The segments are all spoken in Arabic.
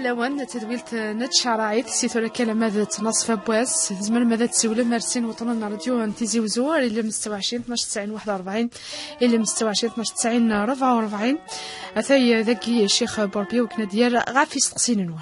فلاوان تدويلت نت شرايط سيتو كلا ماذا تنصف بواس زمن ماذا تسول مرسين وطننا راديو انتيزي وزوار اللي مستوى 20 12 90 41 اللي مستوى 20 12 90 44 اثاي ذاكي الشيخ بوربي وكنا ديال غافي سقسين نور.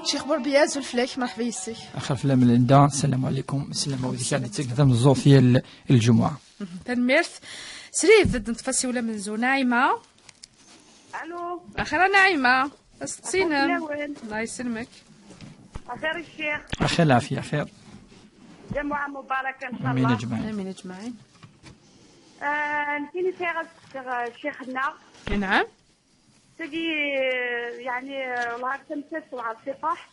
شيخ بوربياز والفلاك مرحبا يسيك اخر فلام لندا. السلام عليكم. السلام عليكم. تقدم الزوفيه الجمعه تنميرث سريد ضد نتفاسي ولا من زو نايمه. الو اخرى نايمه استقسينا الله يسلمك. خير الشيخ. اخير العافيه خير. جمعه مباركه ان شاء امين الله. اجمعين. امين اجمعين. نتيني فيها شيخنا. نعم. تجي يعني والله تمسس وعلى الصفاح.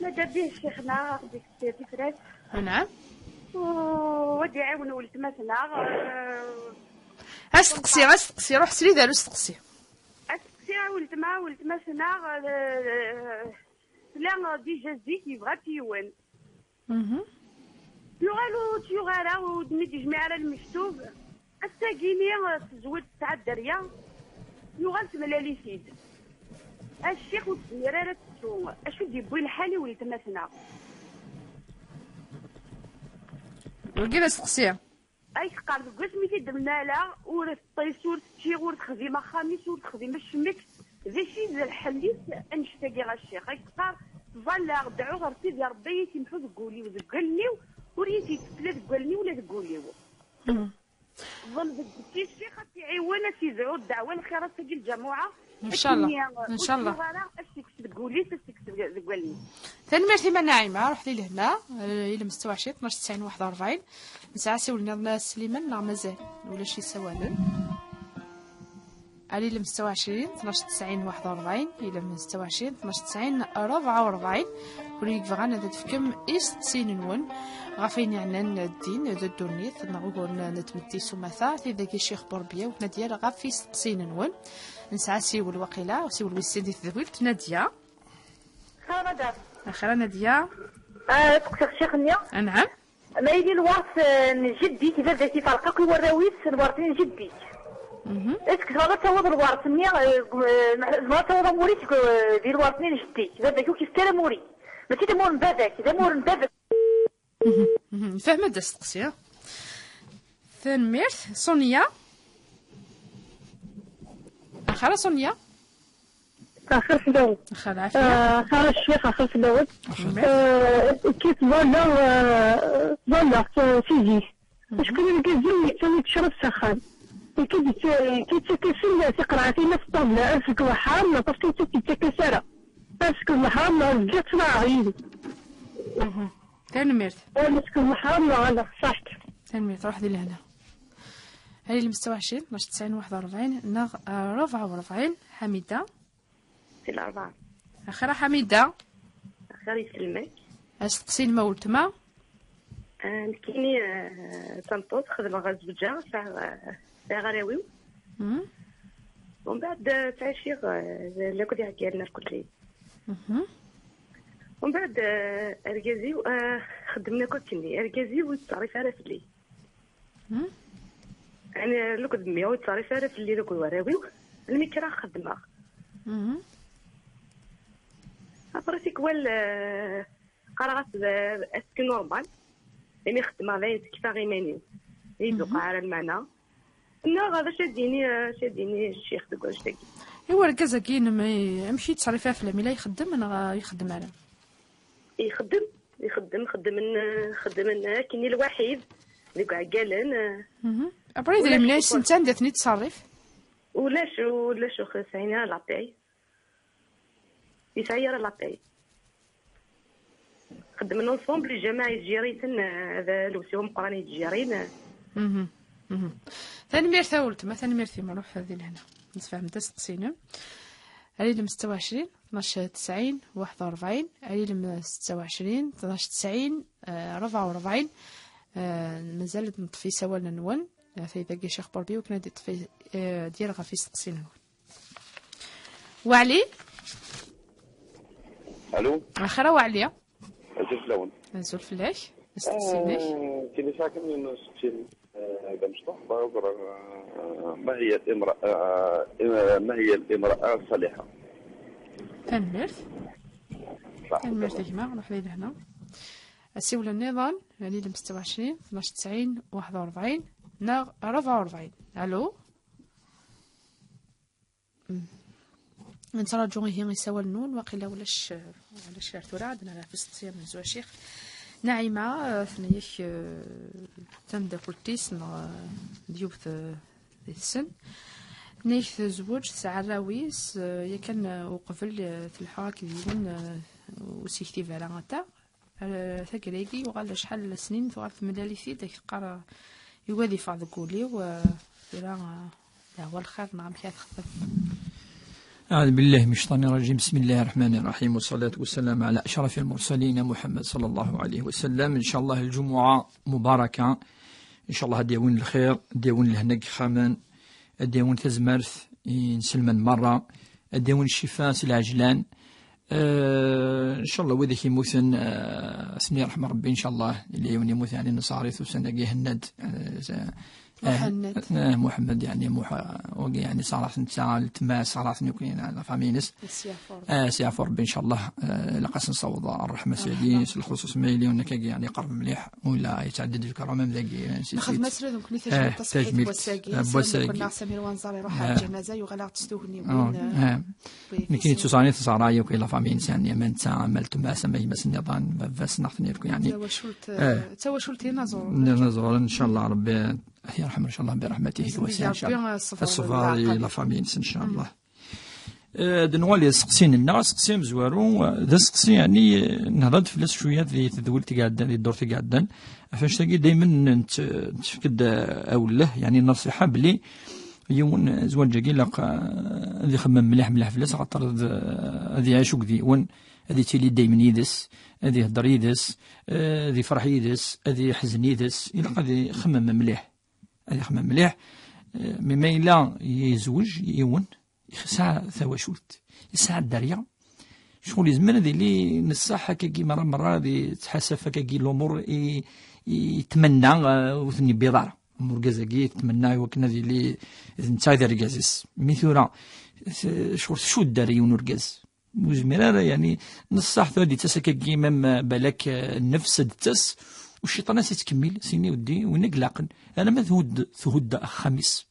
ماذا به شيخنا ديك الفراس. نعم. ودي يعاون ولتمسنا. استقسي روح سري دارو استقسي ولتمسنا لا ديجا زيك يبغى تيوان. يغالو تيغالا ودمي تجمع على المكتوب الساقيني تزود تاع الدريا يغال تملالي سيد الشيخ وتسميرة تسو اشو ديبوي الحالي ولتمسنا وكيف استقسي اي قال قسمي تدمنا لا ورث طيسور تشيغ ورث خزيمه خامس ورث خزيمه الشمك ذي شي ذا الحليت انشتاقي غا الشيخ اي قال ظل دعو غير سيدي ربي تمحو ذقولي وذقلني وريتي تفلا ذقلني ولا ذقولي ظل ذقتي الشيخ تعيونا تيزعو الدعوه الخير تجي الجماعه ان شاء الله ان شاء الله. اشتك تقولي تشتك تقولي ثاني مرتي ما نايمه روح لي لهنا الى مستوى 20 12 90 41 نسعى سولنا سليمان لا مازال ولا شي سوالن علي المستوى 20 12 90 41 الى مستوى 20 12 90 44 وليك فغانا تفكم است سينون غافين يعني الدين ضد النيت نقول نتمدي سمثا في ذاك الشيخ بوربيه وكنا ديال غافي سينون نسعى سيول الوقيله وسيول السيدي ذبلت ناديه اخرى ناديه تقصد شيخنيا. نعم. ما يدي الورث جدي كذا ذاتي فرقك وراويس الورثين جدي. اسك هذا تعوض الورث مني ما تعوض موريك ديال الورثين جدي كذا ذاك كيف ترى موري ماشي تمور من بعدك كذا مور من بعدك. فاهمه داستقسي ثان ميرث سونيا اخرى سونيا آخر فلوس. اخر عافيه. آخر الشيخ آخر فلوس. كيف ظل فيجي. شكون اللي كيزيد تسوي تشرب سخان. كيتسكسل تقرا في نفس الطبلة أسك وحام ما طفتي تتكسر. أسك وحام رجعت صاعي. ثاني ميرث. أسك وحام على صحت. ثاني ميرث روح دير لهنا. هذه المستوى 20 12 90 41 نغ 44 حميدة. في الأربعة. أخرى حميدة. أخر يسلمك. أستقسين ما ولتما. كيني تنطوط خدمة غزوجة فيها غراويو. ومن بعد تعيشي لا كنت حكي لنا الكل. ومن بعد أرجازي خدمنا كني أرجازي والتعريف على فلي. يعني لو كنت مية والتعريف على فلي لو كنت وراويو الميكرا خدمة. أفرسك وال قرأت أسكن نورمال يعني خدمة لا كيف غيماني يدوق على المعنى لا هذا شاديني الشيخ تقول شتاكي ايوا ركز كاين ما يمشي تصريفها في العمل يخدم انا يخدم على يخدم كاين الوحيد اللي كاع قالن ابريد الملاش سنتان داتني تصرف ولا شو خسينا لاطاي يسير لاطاي خدمنا نصومبل الجماعه جيريتن هذا لوسيهم قراني جيرين. ثاني ميرثا ولت ما ثاني ميرثي ما نروح هذه لهنا نتفاهم تسقسينا علي المستوى 20 12 90 41 علي المستوى 20 12 90 44 مازال نطفي سوالنا نون فإذا كي شيخ بربي وكنا تطفي ديال غافي سقسينا نون وعلي الو اخرى وعليا ازول فلاون نزول فلاك استسيناك كاين ساكن من سكتين دمشق ما هي الامراه الصالحه؟ تنمرت كما نروح ليه هنا السيولة النظام يعني 26 12 90 41 44. الو نتراجعوا هي يساوى النون واقيلا ولاش ثورة عندنا في الصيام من زوا شيخ ناعمة ثنيش تمدا كولتيس ديوبث السن نيش زوج ساعة راويس يكن وقفل في الحراك ديون وسيكتي فعلا غتا ثقريقي وغالا شحال سنين ثوار في مداليثي داك قرا يوالي فاض قولي وفيرا هو الخير نعم كي تخطب. أعوذ بالله من الشيطان الرجيم. بسم الله الرحمن الرحيم والصلاة والسلام على أشرف المرسلين محمد صلى الله عليه وسلم. إن شاء الله الجمعة مباركة إن شاء الله ديون الخير ديون الهنق خامان ديون تزمرث نسلمان مرة ديون الشفاء العجلان إن شاء الله وذيك يموثن سني رحمة ربي إن شاء الله اللي يموث يعني نصاري ثوسن هند محمد يعني صراحة تما صراحة يكون على فامينس سيافور إن شاء الله لقاس نصوض الرحمة سيدي الخصوص ميلي ونك يعني قرب مليح ولا يتعدد الكرامة ذاكي ناخذ مسرد ونكون تجميل تصحيح بوساقي كنا سمير وانزاري روح على الجنازة يغلق تستوهني وين نكين تصاني تصاري وكيلا فامينس يعني من ساعة ملت ما سمي بس النظام بس نحن يعني توشلت نزور إن شاء الله ربي يرحم إن شاء الله برحمته الواسعة إن شاء الله الصفار لا فامينس إن شاء الله. دنوالي سقسين الناس سقسين مزوارو ذا سقسي يعني نهضت فلاس شوية ذي تذول تقعدن ذي الدور تقعدن فاش تلاقي دايما تفكد أوله يعني النصيحة بلي يوم زوال جاكي لاق ذي خمم مليح فلاس خاطر ذي عاشوك ذي ون هذي تيلي دايما يدس هذي هدر يدس هذي فرح يدس هذي حزن يدس إلا هذي خمم مليح هذي خمم مليح مما إلا يزوج يون ساعة ثواشولت ساعة الدريا شغل يزمن هذي اللي نصح هكاكي مرة هذي تحسب هكاكي الأمور يتمنى وثني بيضار أمور كازاكي يتمنى وكنا ذي اللي نتا ذا ركازيس ميثورا شغل شو الدري ونركاز وزميرة يعني نصح ثودي تسكاكي مم بالك النفس تس والشيطان سيتكمل سيني ودي ونقلقن أنا ما ثهود خميس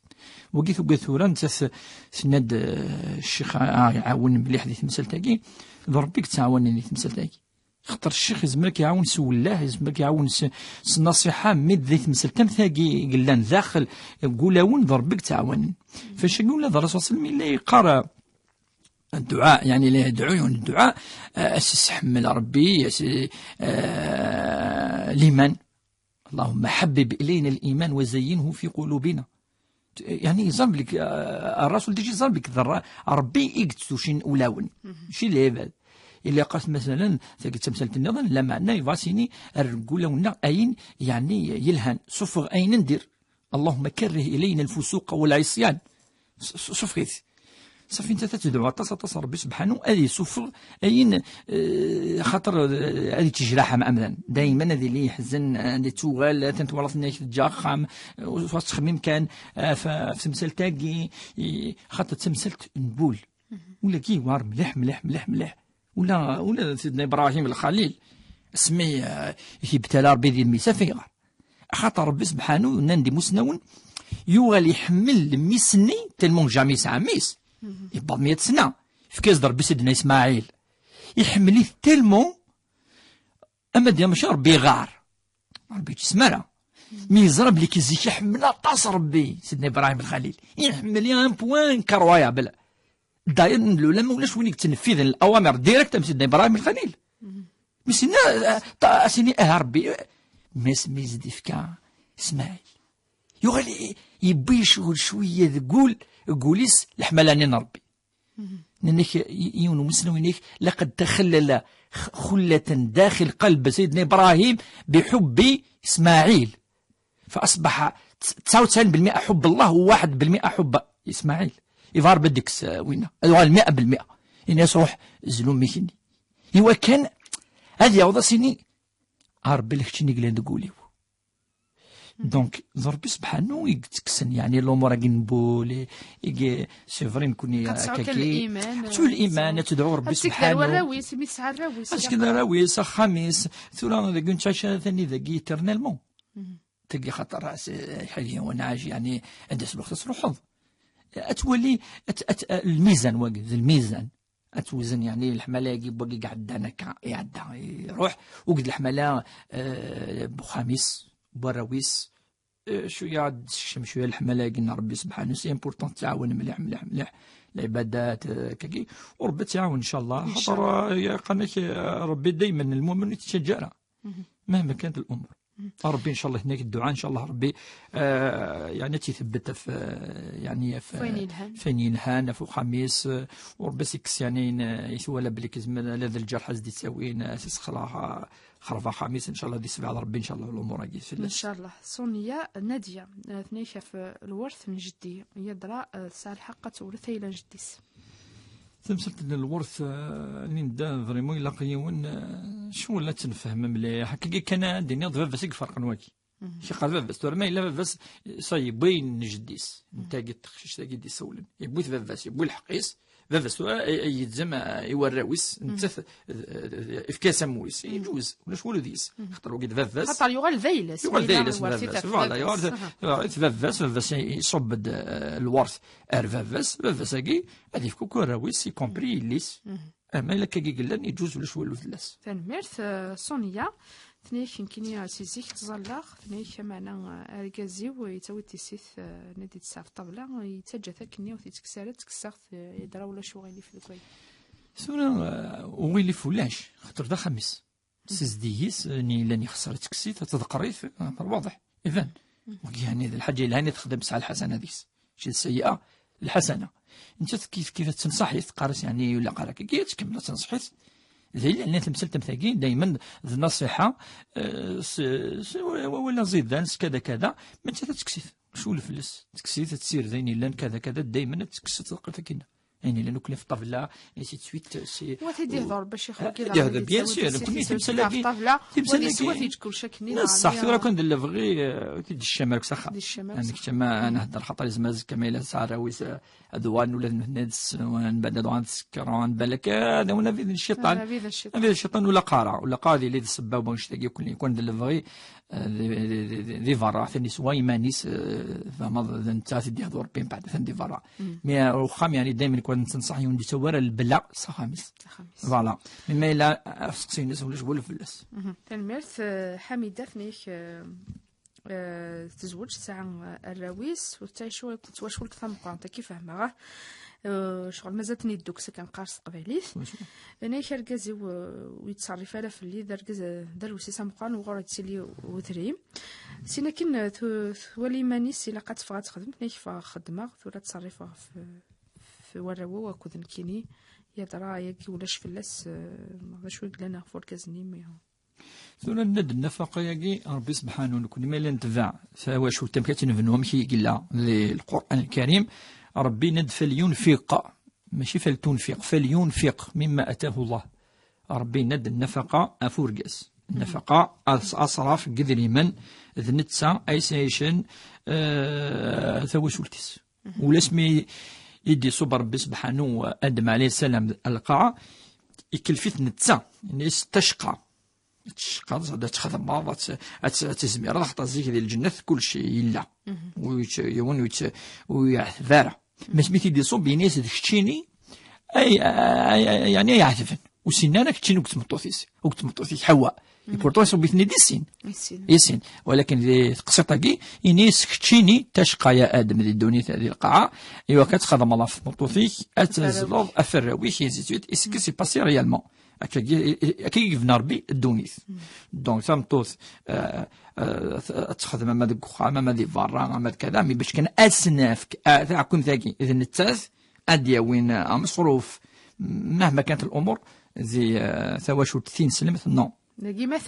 وقيت ثورا نتاث سند الشيخ يعاون مليح ذي تمثالتاكي ضربيك تعاونني تمثالتاكي خاطر الشيخ يزمرك يعاون سولاه يزمرك يعاون النصيحة ميد ذي تمثالتام ثاقي قلان داخل قولاون ضربيك تعاون فاش يقول هذا الرسول صلى الله عليه وسلم اللي يقرأ الدعاء يعني لا يدعون الدعاء أسحمل ربي لمن اللهم حبب إلينا الإيمان وزينه في قلوبنا يعني يزرب لك الرسول تيجي يزرب لك ربي يقتلو شين أولاون شي ليفل إلا قالت مثلا تمثلت النظام لا معنى يفاسيني الرجولة أين يعني يلهن صفغ أين ندير اللهم كره إلينا الفسوق والعصيان صفغيث صافي انت تدعو تصل ربي سبحانه هذه صفر اين خاطر هذه تجراحه مثلا دائما هذه اللي يحزن اللي توغال تنتورث تجاخم وتخمم كان في تمثال تاكي خاطر تمثلت نبول ولا كي وار مليح ولا سيدنا ابراهيم الخليل اسمي يبتلى ربي ذي المسافه خاطر ربي سبحانه نندي مسنون يوغال يحمل ميسني تلمون جامي ساميس يبقى 100 سنة في كاس ضرب سيدنا إسماعيل يحمليه تلمو أما ديال ماشي ربي غار ربي تسمرة مي يزرب لي كيزيك يحملها طاس ربي سيدنا إبراهيم الخليل يحملها ان بوان كرويابل داير الأولى ما ولاش وين تنفيذ الأوامر ديريكت من سيدنا إبراهيم الخليل مي سيدنا ربي مي زدي فكا إسماعيل يغلي يبي شغل شوية قوليس الحملانين ربي ننك يون مسلمينك لقد تخلل خلة داخل قلب سيدنا إبراهيم بحب إسماعيل، فأصبح 99% حب الله و1% حب إسماعيل. يفار بدك وين هذا 100% الناس روح زلوم ميكني إوا كان هذه يعوض سيني عربي لك شني قلنا نقوليو. دونك ربي سبحانه يتكسن يعني الامور نبول سي فري نكون كاكي تو الايمان تدعو ربي سبحانه الراويس ميسع الراويس اش كذا راويس خميس ثورا كنت عايشه ثاني ذاك ايترنالمون تلقى خطر حاليا وانا عايش يعني عندها الوقت تروح اتولي الميزان واقف الميزان اتوزن يعني الحمله يجيب باقي قاعد انا يعدى يروح وقد الحمله بخميس براويس شويه عاد شويه الحمله قلنا ربي سبحانه سي امبورطون تعاون مليح مليح مليح العبادات كاكي وربي تعاون ان شاء الله خاطر قالك ربي دائما المؤمن يتشجع مهما كانت الامور. ربي ان شاء الله هناك الدعاء ان شاء الله ربي يعني تثبت في يعني في فين ينهان في خميس وربي سيكس يعني يسوى بليك زمان هذا الجرح زدي تساوين اساس خرفا خميس ان شاء الله دي 7 ربي ان شاء الله الامور راكي ان شاء الله. سونيا ناديه ثنيشه في الورث من جدي يدرى ساعه الحق تورثها الى جديس تمثلت الورث اللي ندا فريمون الا قيون شو لا تنفهم مليح هكا كان ديني فافاس يفرق نواكي شي قال فافاس تور ما الا فافاس صاي بين جديس انت قلت تخشش تاكي دي سولن يبوي فافاس يبوي الحقيس فافاس يتزم يوراويس انت افكاس مويس يجوز ولا شو ديس خاطر وقيت فافاس خاطر يغال فيلس فوالا يغال فافاس يصب الورث فافاس كي هذيك كوكو راويس يكومبري ليس اما الا كي قلنا يجوز ولا شو الفلاس ثاني ميرث سونيا ثنيك يمكن سيزيك تزلق ثنيك معنا اركازي ويتاوي تيسيث نادي تسعة في الطبله يتجا ثاكني وتيتكسرت تكسرت يدرا ولا شو غيلي في الكوي سونا وغيلي فلاش خاطر دا خميس سيزديس ني لاني خسرت تكسيت تذقريت واضح اذا يعني الحاجه اللي هاني تخدم ساعه الحسنه ديس شي السيئه الحسنه انت كيف تنصحي تقارس يعني ولا قراك كي تكمل تنصحي زي لان تمثلت مثاقي دائما النصيحه ولا زيدان كذا كذا ما انت تكسيت شو الفلس تكسيت تسير زيني لان كذا كذا دائما تكسيت تلقى كنا يعني لانه كل في الطبله سي تسويت سي وتيدي يهضر باش يخرج كذا هذا بيان سير كنت تمثل في الطبله ودي تكون شكني صح راه كنت لافغي تدي الشمال سخا عندك كما نهضر خاطر زماز كمال ساراويس ادوان ولا نهدس بعد دوان سكران بالك هذا ولا في الشيطان ولا قارع ولا قاضي اللي السباب ونشتاقي كل يكون لافغي دي فارا ثاني سواي مانيس فما انت تدي هذور بين بعد ثاني فارا مي وخام يعني دائما يكون تنصح يوندي تورا البلا خامس فوالا مما الا سقسي الناس ولا شغل فلاس تنمرت حميده ثنيك تزوج ساعه الراويس وتعيشوا واش ولك ثمقه انت كيف فاهمه شغل مازالتني الدوكس كان قارص قباليث انا كركازي ويتصرف على في اللي دار وسيسه مقان وغورا تسلي وثريم سينا كن ولي مانيس الا قد فغات تخدم نيك فخدمه ثورا تصرفها في وراو وكذن كيني يا ترى ياكي ولاش فلاس ما شوي لنا فوركازني مي ثورا ند النفقه ياكي ربي سبحانه نكون ما ننتفع فواش شو تمكاتين فنهم كي قلا للقران الكريم ربي ند فلينفق ماشي فلتنفق فلينفق مما اتاه الله ربي ند النفقه افورقاس النفقه اصراف قدري من ذنتسا اي سيشن ثواشولتيس ولا اسمي يدي صوب ربي سبحانه ادم عليه السلام القاع يكلفت نتسا يعني تشقى زعما تخدم ما تزمير راه حتى زيك ديال الجنه كل شيء الا ويون ويعثفارا ما سميتي دي صوب يناس داكشيني اي يعني يعثفن وسنانك تشينو كتمطوثيس وكتمطوثيس حواء يبورتو صوبيتني دي السين يسين ولكن دي قصيطاكي يناس كتشيني تشقى يا ادم دي الدنيا هذه القاعه ايوا كتخدم الله في مطوثيك اتزلوض افراويش يزيد اسكو سي باسي ريالمون كي يفنا ربي الدونيث دونك تمطوث تخدم ما ديك خا ما دي فارا ما كذا مي باش كان اسنافك تاع كون ثاكي اذا نتاث اديا وين مصروف مهما كانت الامور ذي ثواشو تثين سلمت نو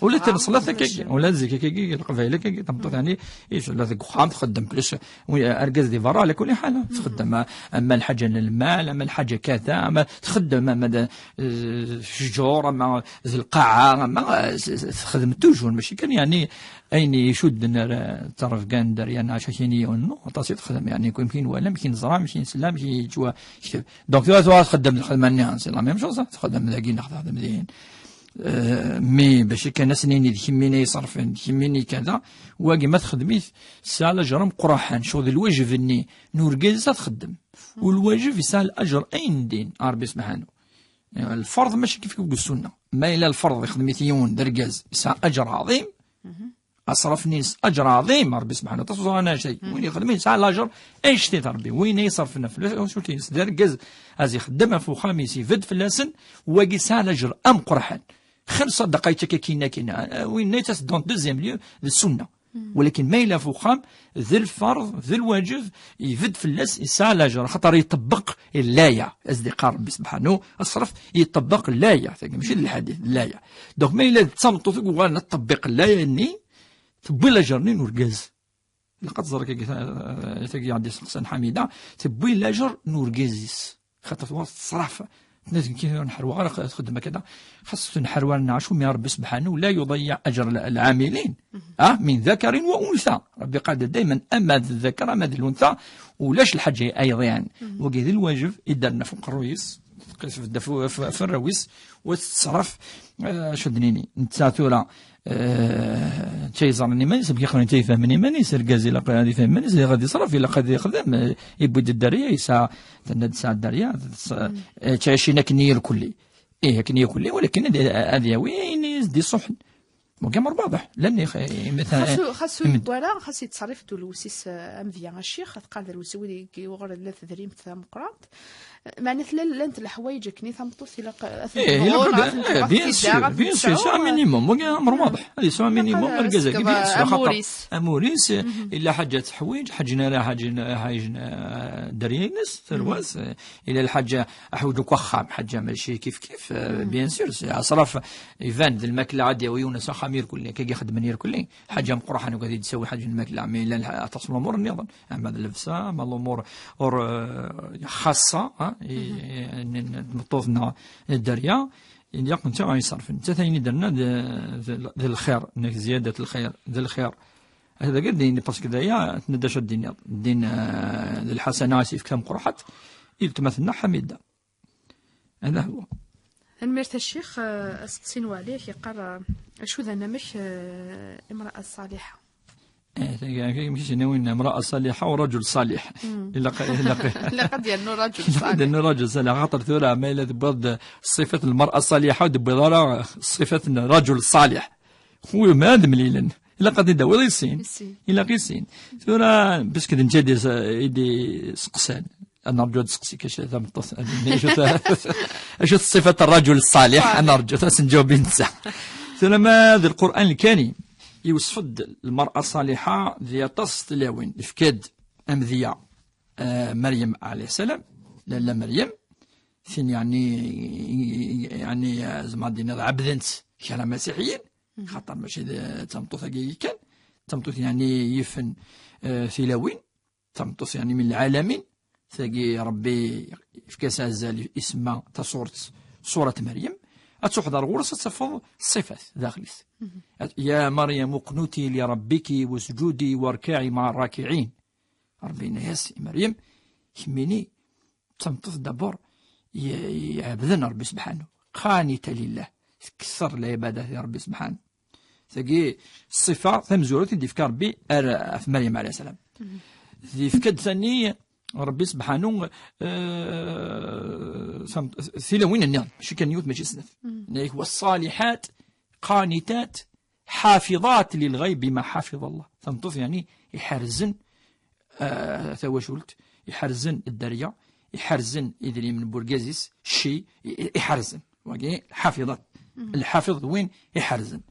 ولا تنصلات كي ولا زي كي القبائل كي تمطط يعني ايش لا ذيك خام تخدم بلاش اركز دي فرا على كل حال تخدم اما الحاجه للمال اما الحاجه كذا اما تخدم اما الشجور اما القاعه اما تخدم توجور ماشي كان يعني اين يشد تعرف كان دريان عشاني ونو تصير تخدم يعني يمكن ولا يمكن زرع يمكن سلام يمكن جوا دونك تخدم الخدمه نيان سي لا ميم شوز تخدم لاقي نخدم مزيان مي باش كان سنين يهمني يصرفن يهمني كذا واقي ما تخدميت سال اجر مقرحان شغل الواجب اني نورجز تخدم والواجب يسال اجر اين دين ربي سبحانه يعني الفرض ماشي كيف يقول السنه ما الى الفرض يخدميت يون درجاز يسال اجر عظيم اصرفني اجر عظيم ربي سبحانه تصور انا شيء وين يخدم يسال الاجر ايش تي ربي وين يصرفنا فلوس شو كيس درجاز ازي خدمها فوق خميس يفد في اللسن واقي سال اجر ام قرحان 5 دقائق كاينه وين نيتاس دون دوزيام ليو السنه ولكن ما إلا فوقام ذي الفرض ذي الواجب يفد في اللاس يسعى لاجر خاطر يطبق اللايه اصدقاء ربي سبحانه الصرف يطبق اللايه ماشي الحديث اللايه دونك ما إلا تصمتوا تقول نطبق اللايه اني تبوي لاجرني نورجاز لقد زرك تاكي عندي سقسان حميده تبوي لاجر نورجازيس خاطر الصرف الناس كي نحروا غير تخدم كذا خاص نحروا نعشوا من ربي سبحانه لا يضيع اجر العاملين من ذكر وانثى ربي قال دائما اما الذكر اما الانثى ولاش الحاجه ايضا يعني وكذا الواجب يدرنا فوق الرويس في الرويس وتصرف شدنيني نتساتورا تيزرني ما يسبق يخلوني تيفهمني ما يسير كازي لا غادي يفهمني زي غادي يصرف الا غادي يخدم يبود الدريه يسعى تند ساعه الدريه تعيشينا كنيه الكلي كنيه كلي ولكن هذه وين يزدي صحن وكامر واضح لاني مثلا خاصو ولا خاص يتصرف دو الوسيس امفيا الشيخ قال الوسوي كي وغر لا تدريم تاع مقراط معناتها لا انت الحوايج كني ثمطوس الى بيان سور سا مينيموم امر واضح هذه سوا مينيموم مركزه بيان سور اموريس الا حاجه حوايج حاجنا لها حاجنا درينس ثلواس الى الحاجه حوايج وخام حاجه ماشي كيف بيان سور اصرف ايفان ذي الماكله عاديه ويونس خمير كل كي يخدم منير كل حاجه مقرحه وقاعد تسوي حاجه الماكله مي لا تصل الامور النظام اما اللبسه ما الامور خاصه نطوفنا الدريا ياك انت غيصرف انت ثاني درنا ذي الخير انك زياده الخير ذي الخير هذا قد دين باسكو دايا تندش الدين الحسنات في كلام قرحت يلتمثلنا حميده هذا هو المرت الشيخ سقسينو عليه يقرا شو ذا مش امراه صالحه ماشي ناويين امرأة صالحة ورجل صالح إلا قد ينو رجل صالح قد ينو رجل صالح خاطر ثورة ما إلا تبغض صفة المرأة الصالحة ودبض صفة الرجل صالح هو ما هذا مليلا إلا قد يدور يسين إلا قيسين ثورة باش كده نجدي يدي سقسان أنا أرجو تسقسي كاش ثمطس أشوف صفة الرجل الصالح أنا أرجو تسنجاوب نسا ثورة ما هذا القرآن الكريم يوصف المرأة الصالحة ذي تصطلاوين إفكاد أمذية مريم عليه السلام لا مريم فين يعني زعما دينا عبدنت كان مسيحيين خاطر ماشي تمطوث كان تمطوث يعني يفن ثلاوين تمطوث يعني من العالمين ثاقي ربي إفكاس عزال اسمها صورة مريم أتحضر غرصة تفض صفات داخلس يا مريم اقنتي لربك واسجدي واركعي مع الراكعين ربي ناس مريم يميني تمطف دبر يعبدنا ربي سبحانه قانتة لله كثر العبادة يا ربي سبحانه ثقي الصفة ثمزورة دي فكر ربي في مريم عليه السلام دي فكد ثاني ربي سبحانه ثلاوين النعم ماشي كان يوت ماشي سنف والصالحات قانتات حافظات للغيب بما حافظ الله تنطف يعني يحرزن ثواشولت يحرزن الدريا يحرزن إذا من بورغازيس شي يحرزن حافظات الحافظ وين يحرزن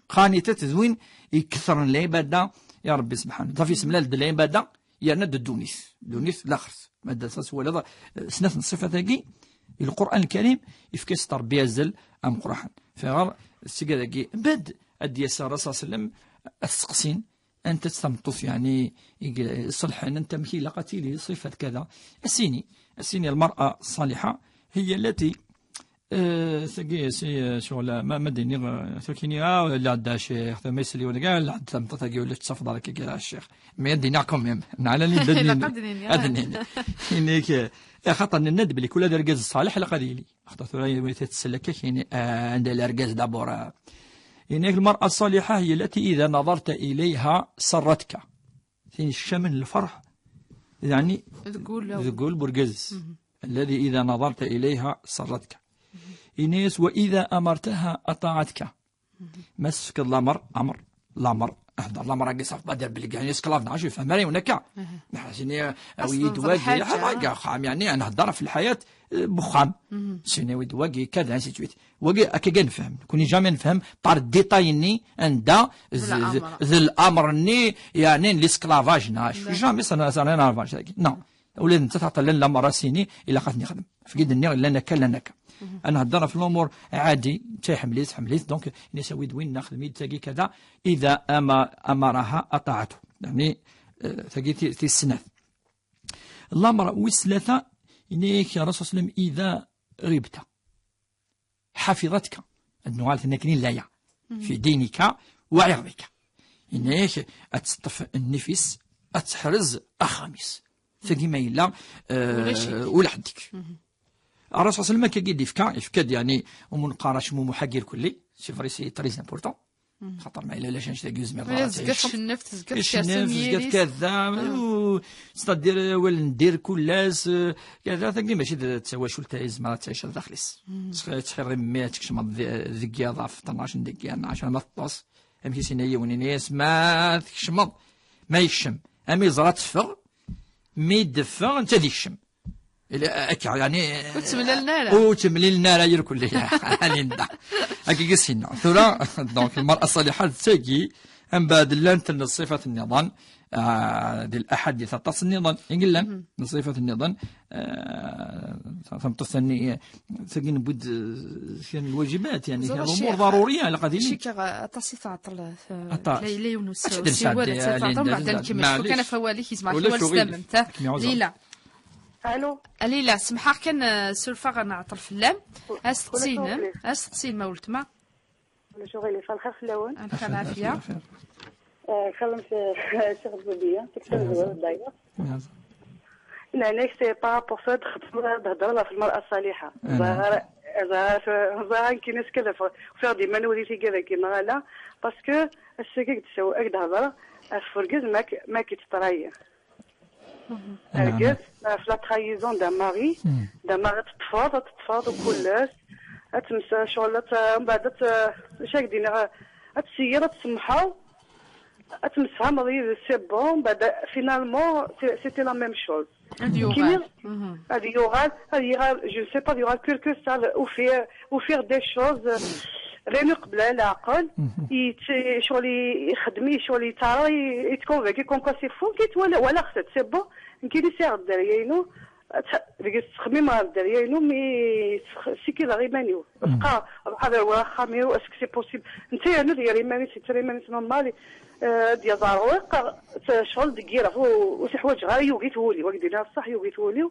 قانتات وين يكثر العبادة يا ربي سبحانه في اسم الله العبادة يعني دونيس لاخر مادة ساس ولا سنة الصفة ثاقي القرآن الكريم يفكس تربية زل أم قرآن فغير السجادة بد أدي الرسول صلى الله عليه وسلم السقسين أنت تستمطف يعني صلح أن أنت مكي لقتي لي صفة كذا السيني المرأة الصالحة هي التي سي شغل ما ديني تركيني لا عدا شيخ ثم يسلي ولا كاع لا عدا تاقي ولا تصفد عليك كاع الشيخ ما يديناكم على اللي دني هنيك خاطر الندب اللي كل رجاز صالح لقدي لي خاطر ثاني تتسلك يعني عند الرجاز دابور هناك المرأة الصالحة هي التي إذا نظرت إليها سرتك ثاني الشمن الفرح يعني تقول برجاز الذي إذا نظرت إليها سرتك إنيس وإذا أمرتها أطاعتك مسك الأمر أحضر الأمر قصف بدر بالقاني يسكلاف نعشي فمري ونكع نحسني ويد واجي حاجة خام يعني أنا هضر في الحياة بخام سيني ويد واجي كذا سيتويت واجي أكيد نفهم كوني جامي نفهم طار ديتايني عند ذي الأمر ني يعني الاسكلافاج ناش جامي سنة نافاج نو ولاد انت تعطي لنا مراسيني الا خاطني نخدم فقيد النير لنا كلناك انا هضر في الامور عادي تاع حمليت دونك نسوي دوين نخدم تاقي كذا اذا امرها اطاعته يعني تاقي في السنه الامر والثلاثه انك يا رسول الله اذا غبت حفظتك النوع الثانيين لا في دينك وعرضك انك اتسطف النفس اتحرز اخامس فكما إلا ولا حدك الرسول صلى الله عليه وسلم يفكاد يعني ومنقارش مو محقر كلي سي فري سي تري امبورطون خاطر ما الا لاش نشتاق زمير زكات النفط زكات كذا ستدير ولا ندير كلاس كذا ثقني ماشي تسوى شو تعيز ما تعيش داخليس تحرم 100 تكشم ذكيا ضعف 12 دقيقه 10 ما تطاس امشي سينيه ونيس ما تكشم ما يشم امي زرات فغ مي دفا انت ديك الشم يعني وتملي لنا لا يركل ليها علينا هكا قسينا ثورا دونك المرأة الصالحة تاكي أم بعد لانت صفة النظام ديال الأحاديث تاع النظام يقول من صفة النظام فهمت ثاني ثقين بود كان الواجبات يعني هي الأمور ضرورية على قديم شي تصيفة ليلى يونس سيوالة تعطل بعد نكمل كان فوالي كيسمع فوال سلام ليلى الو ليلى سمحها كان سلفا نعطل في اللام استقسين ما ولت ما شغلي في الخير في اللون انا كان عافيه خلمت شغل بيا تكتب دايره لا سي با بور سا تهضر في المرأة الصالحة ظاهر كاين ناس كذا فيها ديما نوريتي كذا كيما لا باسكو السكيك تسوي هكذا هضره فركز ما كيتطراي هكذا في لا ترايزون دان ماري تتفاض وكلش تمسى شغل من بعد شاك دينا تسير تسمحها تمسها مريض سي بون بعد فينالمون سيتي لا ميم شوز هذه يورال جو سي با يورال كيلكو سال اوفير دي شوز راني قبل العقل شغل يخدمي شغل يتعرى يتكونفيكي كون كو سي فو كيت ولا خصت سي بون كاين يسير الدريانو ديك تخميم على الدريانو مي سيكي لا ريمانيو بقى هذا هو خاميو اسكو سي بوسيبل انت انا ديال ريماني سي تريماني نورمالي ديال زاروق شغل دكيره وسي حوايج غير يوقيتهولي وكدينا بصح يوقيتهولي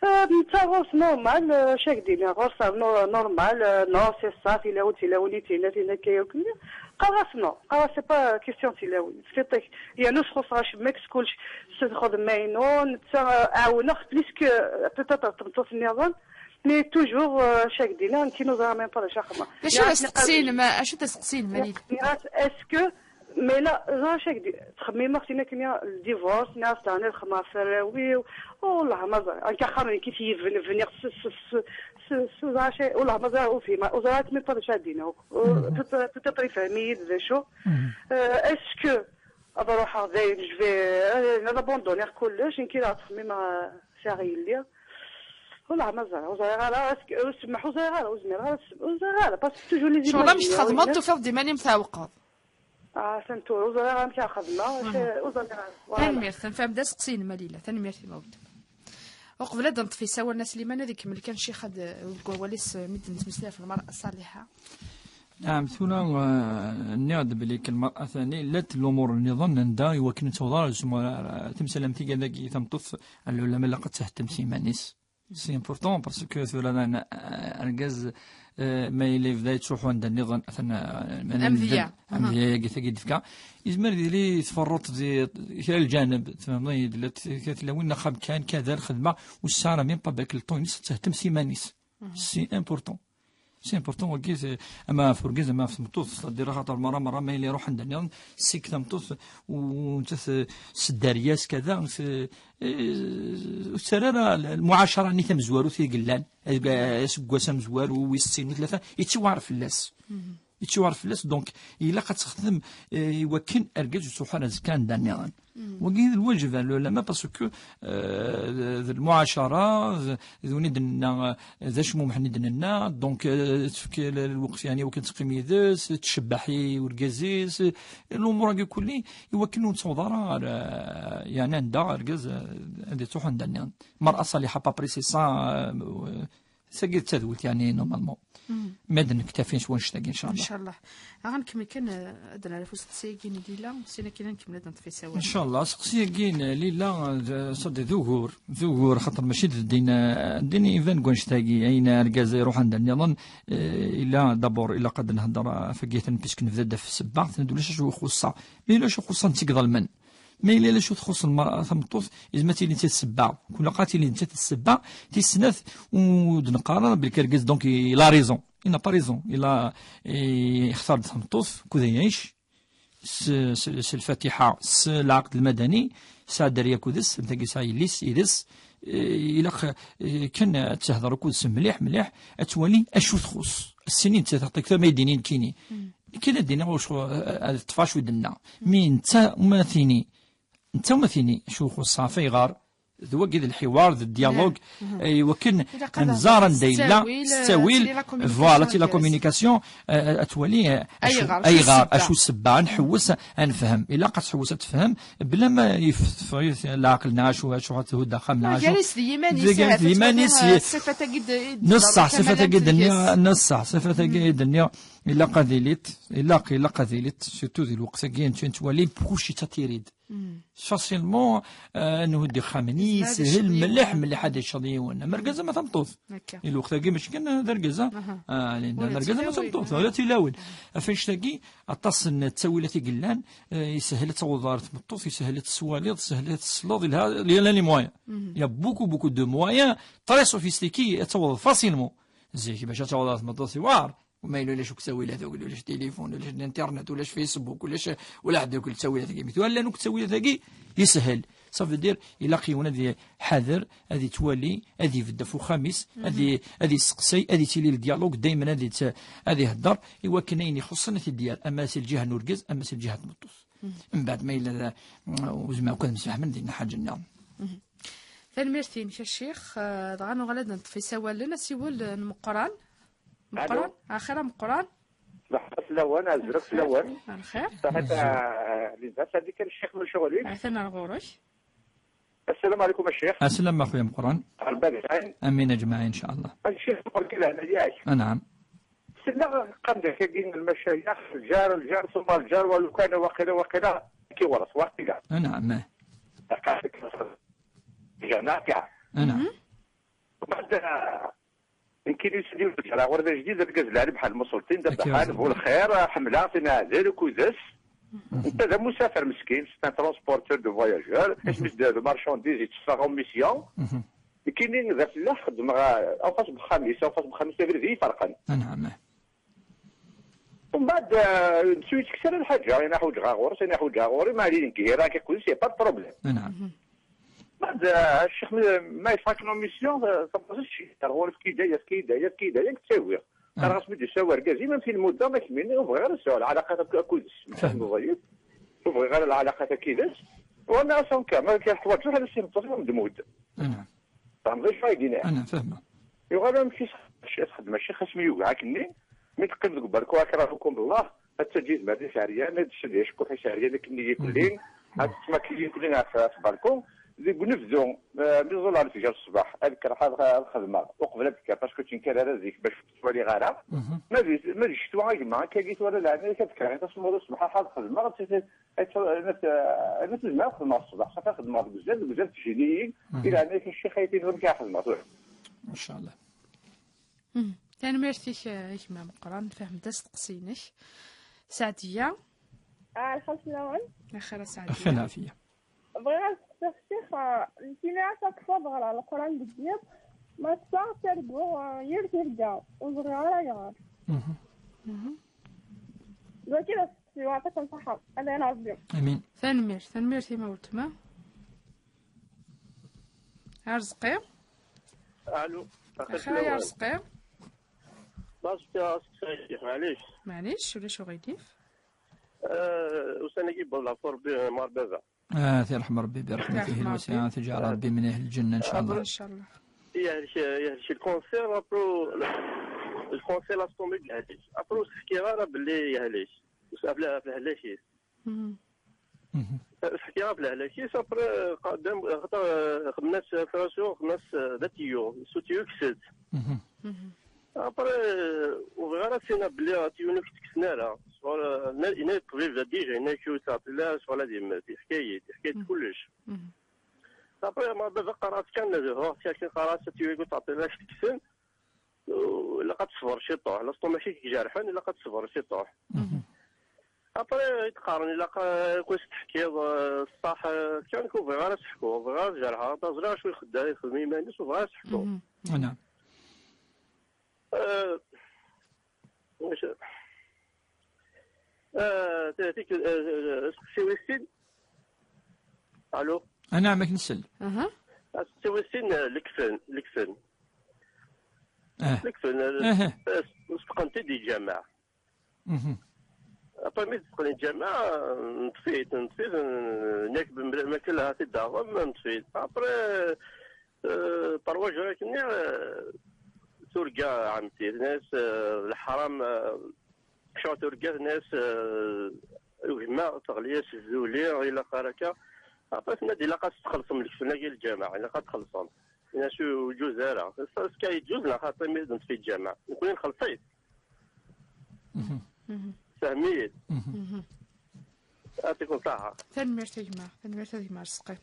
نتا غوص نورمال شاك دينا غوص نورمال نو سي صا تلاوني تينا كايوكني قرا سي با كيستيون تلاوني سيتك يا نو خص راش ميكس كلش تاخذ ماينو نتا عاونخ بليسك بيتيتر تمطوف النظام مي توجور شاك دينا كينو زعما ميم با شاخما اش تسقسين ماليك اسكو مي لا زعما شاك تخميم اختينا كاين الديفورس ناس تاعنا الخما فراوي والله ما انك خارج كيف يفنيغ سو شيء والله ما زال وفي وزارات مي با شادينا بتطري فهمي ذا شو اسكو اروح غادي جفي نابوندونير كلش كي لا تخميم شاغي لي والله ما زال وزاره اسكو سمحوا وزاره باسكو توجور لي شغل مش تخدموا توفر ديما متوقف سنتور وزاره متاع خدمه وزاره تنمير تنفهم دا سقسين ماليله تنمير في موت وقبل هذا نطفي سوا الناس اللي ما هذيك ملي كان شي خد وليس مد نتمثلها في المرأة الصالحة. نعم ثونا نعد بليك المرأة ثاني لات الأمور النظام نندا يوكن توضار تمثل أمتي كذاك تمطف العلماء لقد تهتم سيمانيس سي امبورطون باسكو ثولا أرجاز ما يلي بداية تشوفوا عند النظام أثناء أمذية كي دفكا يزمر لي تفرط في الجانب تفهمني وين خاب كان كذا الخدمة والسارة ميم با باك الطونس تهتم سيمانيس سي امبورطون سي امبورطون وكيز اما فركيز اما في مطوف دير خاطر مره ما يلي يروح عندنا سيك تمطوف ونت سدارياس كذا السراره المعاشره ني تمزوارو في قلان سكواس مزوارو ويسين ثلاثه يتوارف الناس يتوارف الناس دونك الا كتخدم يوكن ارجاج سبحان كان دانيان وكيد الواجب لما باسكو المعاشره ذوني دنا ذا شمو محني دنا دونك الوقت يعني وكنت تقيمي ذس تشبحي وركازيس الامور هكا كلي يوكلوا تصودرا يعني عندها اركاز هذه تروح عندنا مرأة صالحه بابريسي سا ساقي تذولت يعني نورمالمون مادن نكتفين شويه نشتاق ان شاء الله. ان شاء الله غنكمل كان ادنا على فوس تسيكين ليله سينا كاين نكمل هذا نطفي سوا ان شاء الله. سقسيكين ليله صد ذوغور خاطر ماشي ديني ايفان كونشتاقي اين اركاز يروح عند النظام الا دابور الا قد نهضر فكيت بيسك نبدا في السبع ندوي شو خصها مي شو خصها نتيك ظلمن ما إلا لا شو تخص المرأة ثمطوف إذا تيلي نتا تسبع كل قاتل نتا تسبع تيسنث ودنقارن بالكركز دونك لا ريزون إنا با ريزون إلا يختار ثمطوف كذا يعيش الفاتحة العقد المدني ساعة دريا كودس نتا ساعة يليس يدس إلا كان تهضر كودس مليح أتولي أشو تخص السنين تعطيك ما يدينين كيني كذا دينا واش الطفاش ودنا مي نتا مثيني شو خصها في غار ذو كذا الحوار ذو الديالوج وكن نزارا دايلا ستاويل فوالا تي لا كومونيكاسيون اتولي اي غار اشو السبعه نحوس نفهم الا قد حوس تفهم بلا ما يفيث العقل شو تهدى خمنا جالس ديماني صفه قد نص صفه قد إلا قذيلت سيرتو ذي الوقت كاين تولي بوشي تتيريد فاسيلمون نهدي خامني سهل ملح هذا الشظيه وانا مركزه ما تمطوف الوقت كاين باش كان دركزه لان مركزه ما تمطوف ولا تلاول فاش تلاقي اتصل تسويلاتي قلان يسهل توضار تمطوف يسهل السواليط يسهل الصلوض لي مويا يا بوكو دو مويا تري سوفيستيكي توض فاسيلمون زي باش توضر تمطوف وار وما يلو لاش تسوي له ولا لاش تليفون ولا الانترنت ولا فيسبوك ولا حد ياكل تسوي له ثقي ولا نوك تسوي له ثقي يسهل صافي دير الا قيونا هذه حذر هذه تولي هذه في الدفو خامس هذه سقسي هذه تيلي الديالوج دائما هذه هضر ايوا كاين يخصنا في الديال اما سي الجهه نوركز اما سي الجهه تمطوس من بعد ما الا وزعما كان مسمح من دينا حاجه النار فالميرسي مشى الشيخ غانو غادا نطفي سوا لنا سيول المقران مقران اخر مقران لحظة الأول أزرق الأول الخير صحيت للناس هذيك الشيخ من شغلي عثنا الغورش. السلام عليكم الشيخ. السلام أخويا مقران. أمين أجمعين إن شاء الله. الشيخ مقول كذا أنا ياك. نعم. سلا قبل كاين المشايخ الجار ثم الجار ولو كان وقيلا كي ورث وقيلا. نعم. جناكع. نعم. بعد يمكن يسديو الجرا ورده جديد الكازلاري بحال المسلطين دابا بحال هو الخير حمله فينا دير كوزاس انت ذا مسافر مسكين سي ان ترونسبورتور دو فواياجور اسمس دو مارشانديز يتسفر ميسيون كاينين ذا فلاح خدم اوقات بخميس في فرقا. نعم. ومن بعد نسوي تكسر الحاجه انا حوج غاغور انا حوج غاغوري ما علي نكيرا كيقول سي با بروبليم. نعم. بعد الشيخ ما يفاك نو ميسيون تبقى شي تغور في كيدايا كتساوي راه خاص بدي يساوي ركازي ما في المده ما كملني وبغي غير السؤال العلاقات كودس مضيف وبغي غير العلاقات كيداس وانا اصلا كامل كيحتواج على السي متصل مدمود. نعم. فهمتي شنو يدينا انا فاهمه يغالبا ماشي شي خدمه شي خاص يوقعكني مي تقلب بالك واكرهكم بالله التجهيز بعد شهريه ما تشديش كل شهريه لكن كلين هاد تسمى كلين كلنا في بالكم ذيك نفذو ميزول على الفجر الصباح هذيك راه الخدمه وقبل بك باسكو تنكر على زيك باش تولي غاره ما ديش شتوا غيما كاكيت ولا لا كتكره تصمد الصباح هذه الخدمه انا تجمع الخدمه الصباح صافي خدمه بزاف تجيني الى ان كاين شي خايتين ولا كيخدموا ما شاء الله. يعني ميرسيك يما مقران فهم دست قصينك سعديه الخمس لون اخر سعديه اخي عافيه بغيت نسقسي الشيخ الكينا تكفض على القران بالدياب ما تسع تربو يرجع وزغيره يغار دلوقتي في وقتك الصحة انا نعرف امين. ثانمير تيما ولتما رزقي الو اخي يا رزقي معليش ولا شو غيديف وسنجي بلافور بماربزة تيرحم ربي برحمته الواسعة تجعل ربي من أهل الجنة إن شاء الله. إن شاء الله. يهرشي الكونسير أبرو الكونسير لاستومي بهاليش أبرو سحكي غير باللي يهليش وسأبلا بهالاشيس سحكي غير بهالاشيس أبرو قدام خدمناش فراسيون خدمناش ذاتيو سوتيو كسد أبرو وغير سينا بلي تيونو كتكسنارا إنا تقريبا ديجا إنا كيوتا لا شغل ديما حكاية كلش. أبرو ما بدا قرات كان هو كان قرات تيوي تعطي لاش تكسن ولا قد تصبر شي طوح لاصطو ماشي كيجرحون الا قد تصبر شي طوح. أبرو يتقارن الا كنت تحكي الصح كان كون بغا راه تحكو بغا جرحها تزرع شويه خدام يخدم يمانيس وبغا تحكو. نعم. واش تاتيك سوي السن الو انا ماك نسل سوي السن الكفن الكفن سبقنتي دي الجامع ابا مي تدخل الجامع نطفيت ناكب الماكل هاتي الدعوه نطفيت ابري طرواج ولكن ترقى عمتي ناس الحرام شو ترقى ناس وهما تغلياس الزولي الى خاركا عطات نادي لا قد تخلصهم لك في نادي الجامعه الا قد تخلصهم انا شو جوزاره كاي يجوز لا خاطر ميزن في الجامعه نكون خلصيت فهميت يعطيكم الصحه. ثانمير تيما رزقي.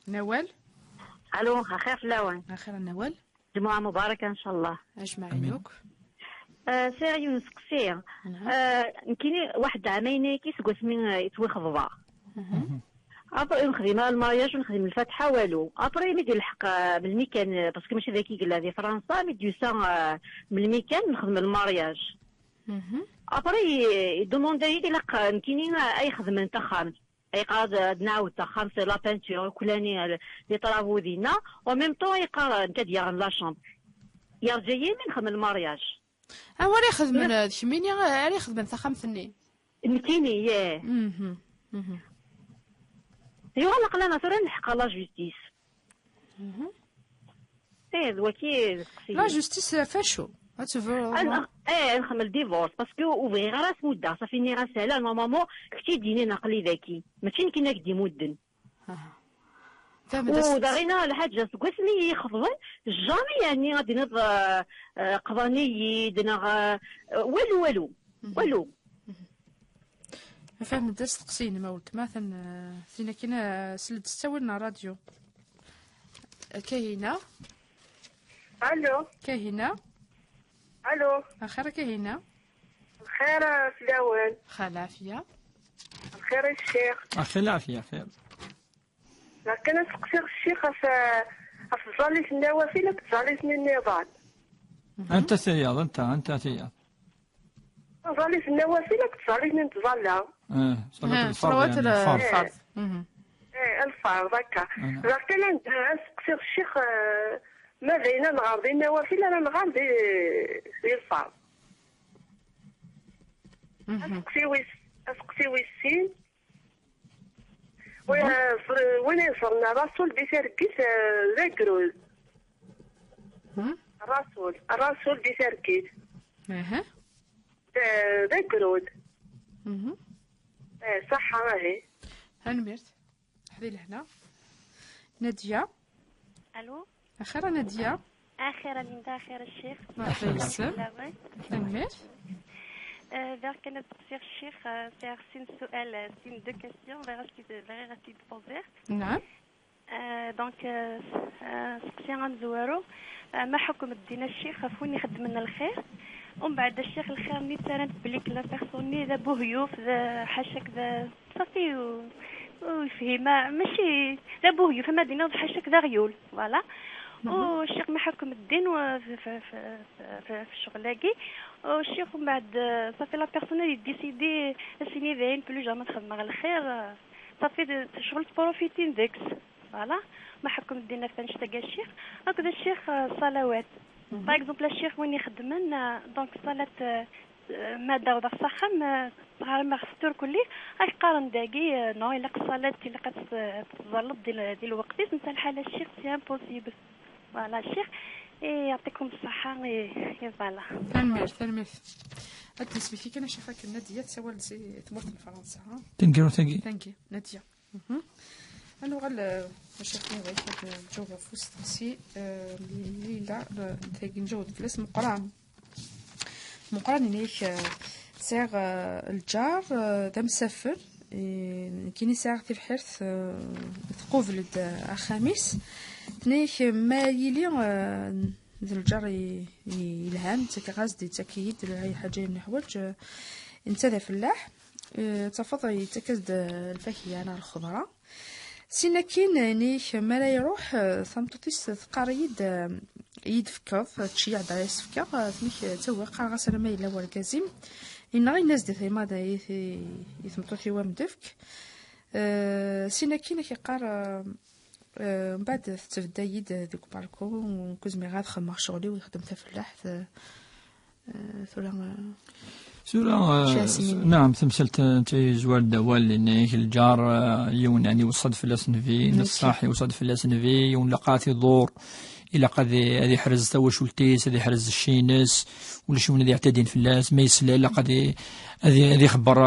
نوال الو خير لوان اخيرا نوال جمعة مباركة إن شاء الله. أجمعينك. سيريو نسقسي كاين واحد عامين كيسقس من يتوخضبا ابري نخدم المارياج ونخدم الفاتحة والو ابري ميدي الحق بالميكان باسكو ماشي ذاك قال في فرنسا ميدي سا من الميكان نخدم المارياج ابري يدوموندي لي لا كاينين اي خدمه نتا خامس اي قاد نعاود تا خامس لا بانتور كلاني لي طرافو دينا و ميم طون يقرا نتا ديال لا شامبر يرجع يمين نخدم المارياج وري خدم شميني راه خدم تا خامس نين نتيني ياه يوا نقلا نصرا نحق لا جوستيس دوكي لا جوستيس فاشو انا نخدم الديفورس باسكو اوفري راس مده صافي ني راس سهله نورمالمون كنتي ديني نقلي ذاكي ماشي كينا كدي مدن ودارينا الحاجه سكوسني يخفضن جامي يعني غادي نض قضاني دنا والو فهم درس تقسين ما ولت مثلا سينا كاين سلد استولنا راديو كاينه الو كاينه الو اخر كاينه الخير فلاوان خلافيه الخير الشيخ اخي العافيه خير كان نسقسي الشيخ افضلي النوافل كتزالي النضال انت ثياض انت ثياض افضلي النوافل كتزالي نتزالها صلاه صلوات الفرض الفرض هكا كان نسقسي الشيخ ما بين نغارضي النوافل انا نغارضي الفرض اسقسيوي السين وين صرنا راسول بتركيز ذكرول الرسول بتركيز ذكرول صح راهي هنمرت حذي لهنا نادية. الو. اخيرا نادية. اخيرا لندا خير الشيخ. مرحبا بالسلام. تمام. vers كان تصير الشيخ faire سين سؤال سين دو كيسيون غير غادي تبوزير. نعم. دونك سقسي غنزورو ما حكم الدين الشيخ فون يخدم لنا الخير ومن بعد الشيخ الخير ني ترنت بليك لا بيرسوني ذا بوهيوف ذا حاشاك ذا صافي ويفهم ماشي ذا بوهيوف ما دينا حاشاك ذا غيول فوالا. والشيخ ما حكم الدين في الشغلاكي والشيخ ومن بعد صافي لا بيرسونيل ديسيدي سيني ذاين بلو جا ما تخدم على الخير صافي شغل بروفيتين ديكس فوالا. ما حكم الدين فاش تلقى الشيخ هكذا الشيخ صلوات باغ اكزومبل الشيخ وين يخدمن دونك صلاه ما داو داك الصخم صغار ما خفتور كلي راك قارن داكي نو الا الصلاه اللي كتظلط ديال الوقت نتا الحاله الشيخ سي امبوسيبل فوالا. الشيخ يعطيكم الصحه فوالا. تنمير بالنسبه لك انا شايفاك ناديه تسوال تمرت لفرنسا ها ثانك يو ناديه. أنا غال مشاكل غير الجو في وسط سي ليلى تاكي نجود فلس مقران هناك ساغ الجار دا مسافر كيني ساغ في الحرث ثقوف الخميس تنيك ما يلي ذو الجار يلهام تاكي غازدي تاكيد هاي حاجه من حوايج انت ذا فلاح تفضل يتكزد الفاكهه انا الخضره سينا كاين نيك ما لا يروح ثمطوطيس ثقار يدفكر تشيع دايس فكر فيك توا قال غسل ما الا والكازيم ان غير الناس دي ماذا يثمطوطي ومدفك سينا كاين كيقار من بعد تبدا يد ذوك بالكون كوزمي غاد خدم شغلي ويخدم فلاح نعم تمثلت زوال دوال لأنه الجار يون يعني وصد في الأسنفي نصاحي وصد في الأسنفي يون لقاتي دور إلا قد هذه حرز توا شولتيس هذه حرز الشينس ولا شو هذه يعتدين في الناس ما يسلا إلا قد هذه خبر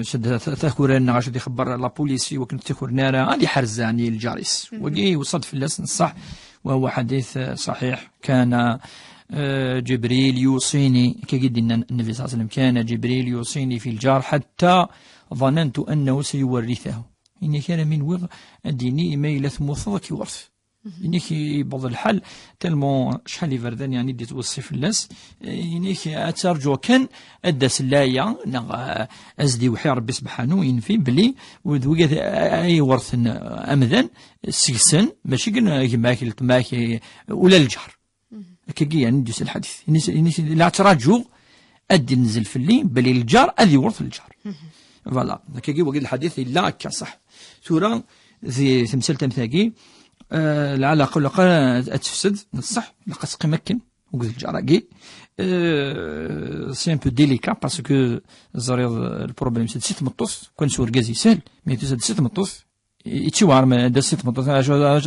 شد تذكر غاش هذه خبر لا بوليسي وكنت تذكر نارا هذه حرز يعني الجاريس وقي وصد في الناس نصح وهو حديث صحيح. كان جبريل يوصيني كجد النبي صلى الله عليه وسلم كان جبريل يوصيني في الجار حتى ظننت أنه سيورثه إني كان من وغ الديني ما يلث مصدك يورث إنك بعض الحال تلمو شحال يفردان يعني دي توصي في الناس إنك أترجو كان أدس اللايا أزدي وحي ربي سبحانه ينفي بلي وذوقات أي ورث أمذن سيسن ماشي قلنا ماكي ولا الجهر كي يعني ندوس الحديث لا تراجعوا ادي نزل في الليل بلي الجار ادي ورث الجار فوالا كي وقيل الحديث لا كصح سوره في تمثال تمثاقي العلاقه ولا تفسد نصح لقد تمكن وقيل الجار سي ان بو ديليكا باسكو زريض البروبليم سي تمطوس كون سور غازي سهل مي تسد سي تمطوس يتشوار من دسيت مطلع شو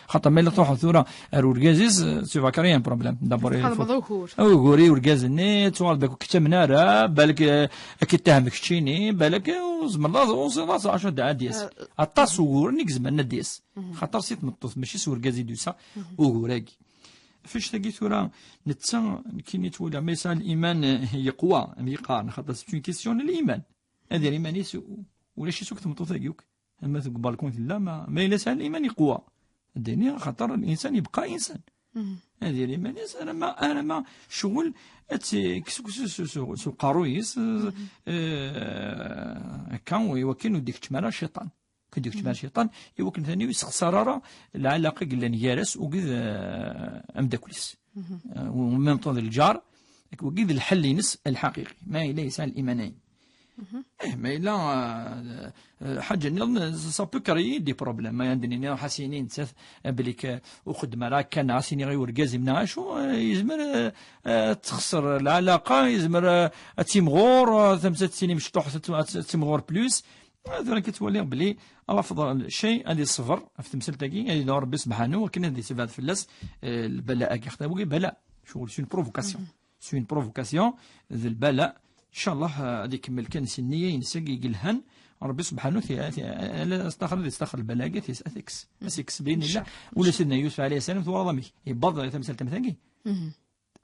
خاطر ما تروح ثورة الورجازيز سيفا كريان بروبليم دابور هذا مظهور غوري ورجاز النت سوال داك كتمنارا بالك كتهمك شيني بالك وزمر وزمر 10 دقائق ديس التصور نكزمنا ديس خاطر سيت مطوف ماشي سور غازي دوسا وغوراكي فاش تلقي ثورة نتا كي نتولى ما يسال الايمان يقوى يقارن خاطر سي كيسيون الايمان هذا الايمان يسوء ولا شي سوك تمطوف ذاك اما تقبل كون لا ما الا سال الايمان يقوى الدنيا خاطر الانسان يبقى انسان هذه الايمان انا ما شغل سو قارويس كان ويوكل ديك تمارا الشيطان كديك تمارا الشيطان يوكل ثاني يسخسر العلاقه قال نيارس وكذ امداكليس ومن طول الجار وكذ الحل ينس الحقيقي ما الا يسال الايمانين ما إلا حاجة نظن سابو كري دي بروبليم ما عندني حسينين تث بليك وخدمة راه كان عسيني غير ورقازي منها شو يزمر تخسر العلاقة يزمر تيمغور ثمسة سنين مشطوح تيمغور بلوس هذا كتولي بلي أفضل شيء هذه الصفر في تمثال تاكي هذه دور ربي سبحانه وكنا هذه سبات في اللاس البلاء كيختاروا بلاء شغل سون بروفوكاسيون ذا البلاء إن شاء الله هذه كمل كان سنية ينساقي قلهن ربي سبحانه استخر البلاغة أثكس أثكس بين الله ولا سيدنا يوسف عليه السلام ورضمي يبضل تمثال تمثاقي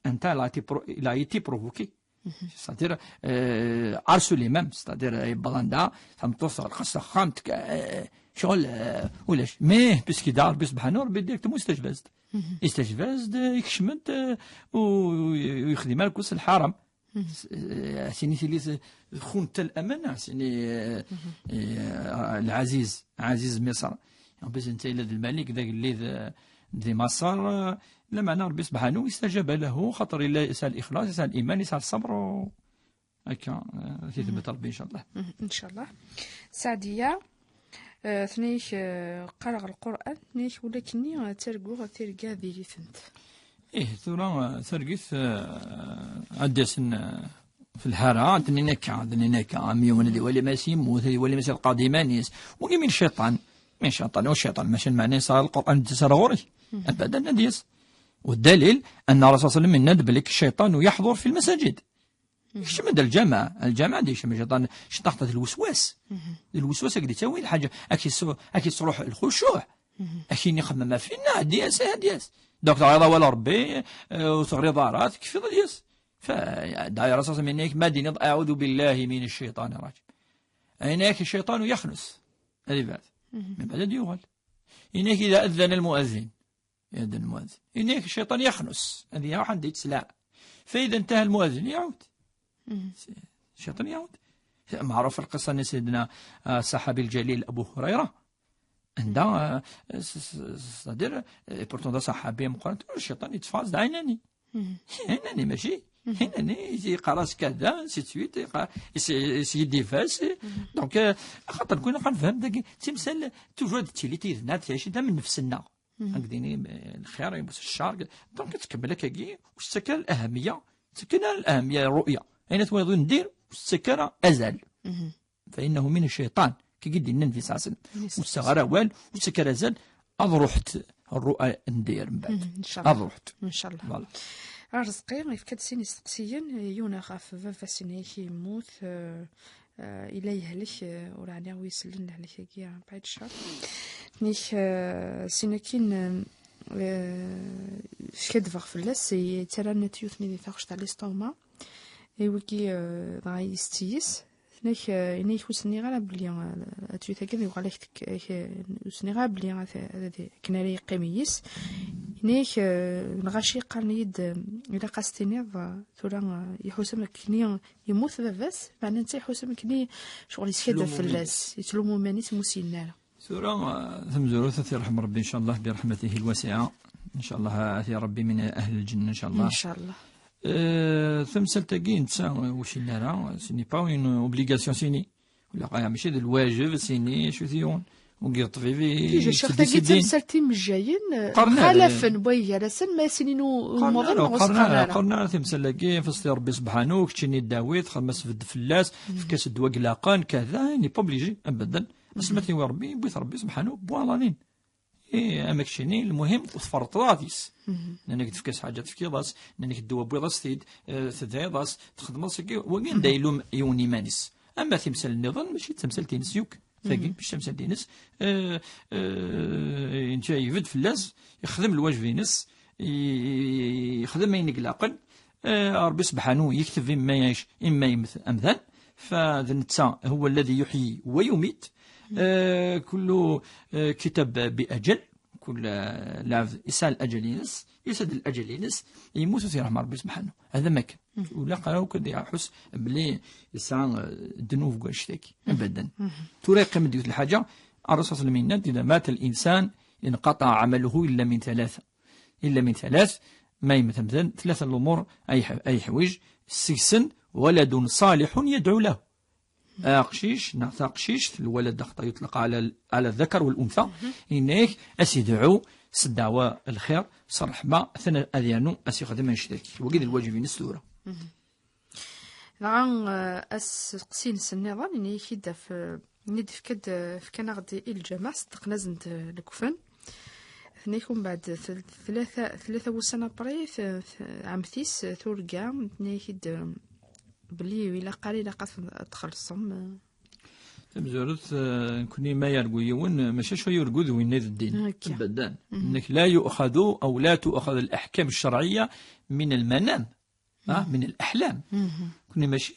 أنت لا يتي بروفوكي c'est-à-dire عرسو الإمام c'est-à-dire يبضل دا تمتص القصة خامتك شغل ولاش ميه بس دار ربي سبحانه ربي ديريكتومون استجفاز يكشمت ويخدم لك وسط الحرم سيني ثلاث خونة الأمانة سيني العزيز عزيز مصر بس انت إلى الملك ذاك اللي ذي مصر لما ربي سبحانه استجاب له خاطر إلا يسأل الإخلاص يسأل الإيمان يسأل الصبر هكا تثبت ربي إن شاء الله إن شاء الله. سعدية ثنيش قرأ القرآن ثنيش ولكني ترقو ترقى ذي ثنت ثورة ثرقث عدسن في الهرة عندنا ميون ذي ولا ماسيم وذي ولا ماسي القادمانيس ومن الشيطان من الشيطان والشيطان ماشي معناه صار القرآن تسرغوري أبدا نديس والدليل أن الرسول صلى الله عليه وسلم ندب لك الشيطان يحضر في المساجد شمد الجامعة دي شمد الشيطان تحت الوسواس اللي تسوي الحاجة أكيد صروح الخشوع أكيد يخمم ما فينا دياس دكتور رضا ولا ربي وتغري ضارات كيف دياس فداير أساسا منك مدينة أعوذ بالله من الشيطان الرجيم هناك الشيطان يخنس هذه بعد من بعد يقول هناك إذا أذن المؤذن يأذن المؤذن هناك الشيطان يخنس هذه واحد يتسلع فإذا انتهى المؤذن يعود الشيطان يعود معروف القصة أن سيدنا الصحابي الجليل أبو هريرة عندها صدر بورتون صحابي مقارنة الشيطان يتفاز عيناني ماشي هنا قراص كذا سيتويت سيدي فاس دونك خاطر كنا كنفهم داك تمثال توجور تيلي تيذنا تعيش من نفسنا هكذيني الخير يبوس الشر دونك تكمل كاكي وتسكر الأهمية الرؤية أين تبغي ندير وتسكر أزل فإنه من الشيطان كي قد النبي صلى الله عليه وسلم واستغرى وال وتسكر أزل أضرحت الرؤى ندير من بعد إن شاء الله أضرحت إن شاء الله رزقي يفكد سيني استقسيا يونا غاف فافا سينيكي يموت إلى يهلك وراني ويسلن لهلك كيا بعد شهر نيك سينكين فكد فاغ فلاس ترى نتيوثني ذي ثاقش تاع ليستوما وكي غاي يستيس نيك وسني غالا بلي اتيوثا كذا وغالك وسني غالا بلي كناري قميس نيك نغاشي قرنيد إلا قاستيني ثورا يحوسم كني يموت فافاس معناه نتا يحوسم كني شغل يسكد فلاس يتلومو مانيت موسينالا ثورا ثم زروث يرحم ربي إن شاء الله برحمته الواسعة إن شاء الله يا ربي من أهل الجنة إن شاء الله إن شاء الله ثم سلتاكي نتا وش نرى سيني با اون اوبليغاسيون سيني ولا قايا ماشي الواجب سيني شو ثيون وقيط في شيخ تاكي سلتي مجايين خلفا بويا رسن ما سنينو قرنا تمسلاكي فاستي ربي سبحانه كتشني داويت خمس في الفلاس في كاس الدواء قلاقان كذا يعني با اوبليجي ابدا سمعتي ربي بغيت ربي سبحانه بوالانين اماكشيني المهم وتفرط راديس لانك تفكس حاجات في كيضاس لانك الدواء بيضاس تدايضاس تخدم سكي وين دايلوم يوني مانيس اما تمثال النظام ماشي تمثال تينس يوك ثاقي باش تمثال تينس انت يفد فلاس يخدم الواجب ينس يخدم ما ينقلاقن ربي سبحانه يكتب اما يعيش اما يمثل امثال فذا هو الذي يحيي ويميت كل كتاب بأجل كل لاعب يسال أجل ينس يسد الأجل ينس يموت في رحمة ربي سبحانه هذا ما كان ولا قالوا كده يحس بلي يسعى الذنوب واشتكي أبدا تراقم ديوت الحاجة الرسول صلى الله عليه وسلم إذا مات الإنسان انقطع عمله إلا من ثلاث ما يمثل ثلاثة الأمور أي حويج سيسن ولد صالح يدعو له قشيش قشيش الولد يطلق على الذكر والأنثى إنك أسيدعو سدعوى الخير صرح ما ثنا أذيانو أسيخدم يشتكي وقيد الواجبين السورة نعم أسقسين النظام إني كده في ندف كده في كان غدي الجامعة صدق نزنت الكفن ثنيكم بعد ثلاثة وسنة بري عام ثيس ثورقا نيكد بلي ولا قالي لا قاف تخلصهم تمزورت كوني ما يرقو يون ماشي شو يرقو ذوين الدين بدان انك لا يؤخذ او لا تؤخذ الاحكام الشرعيه من المنام من الاحلام كوني ماشي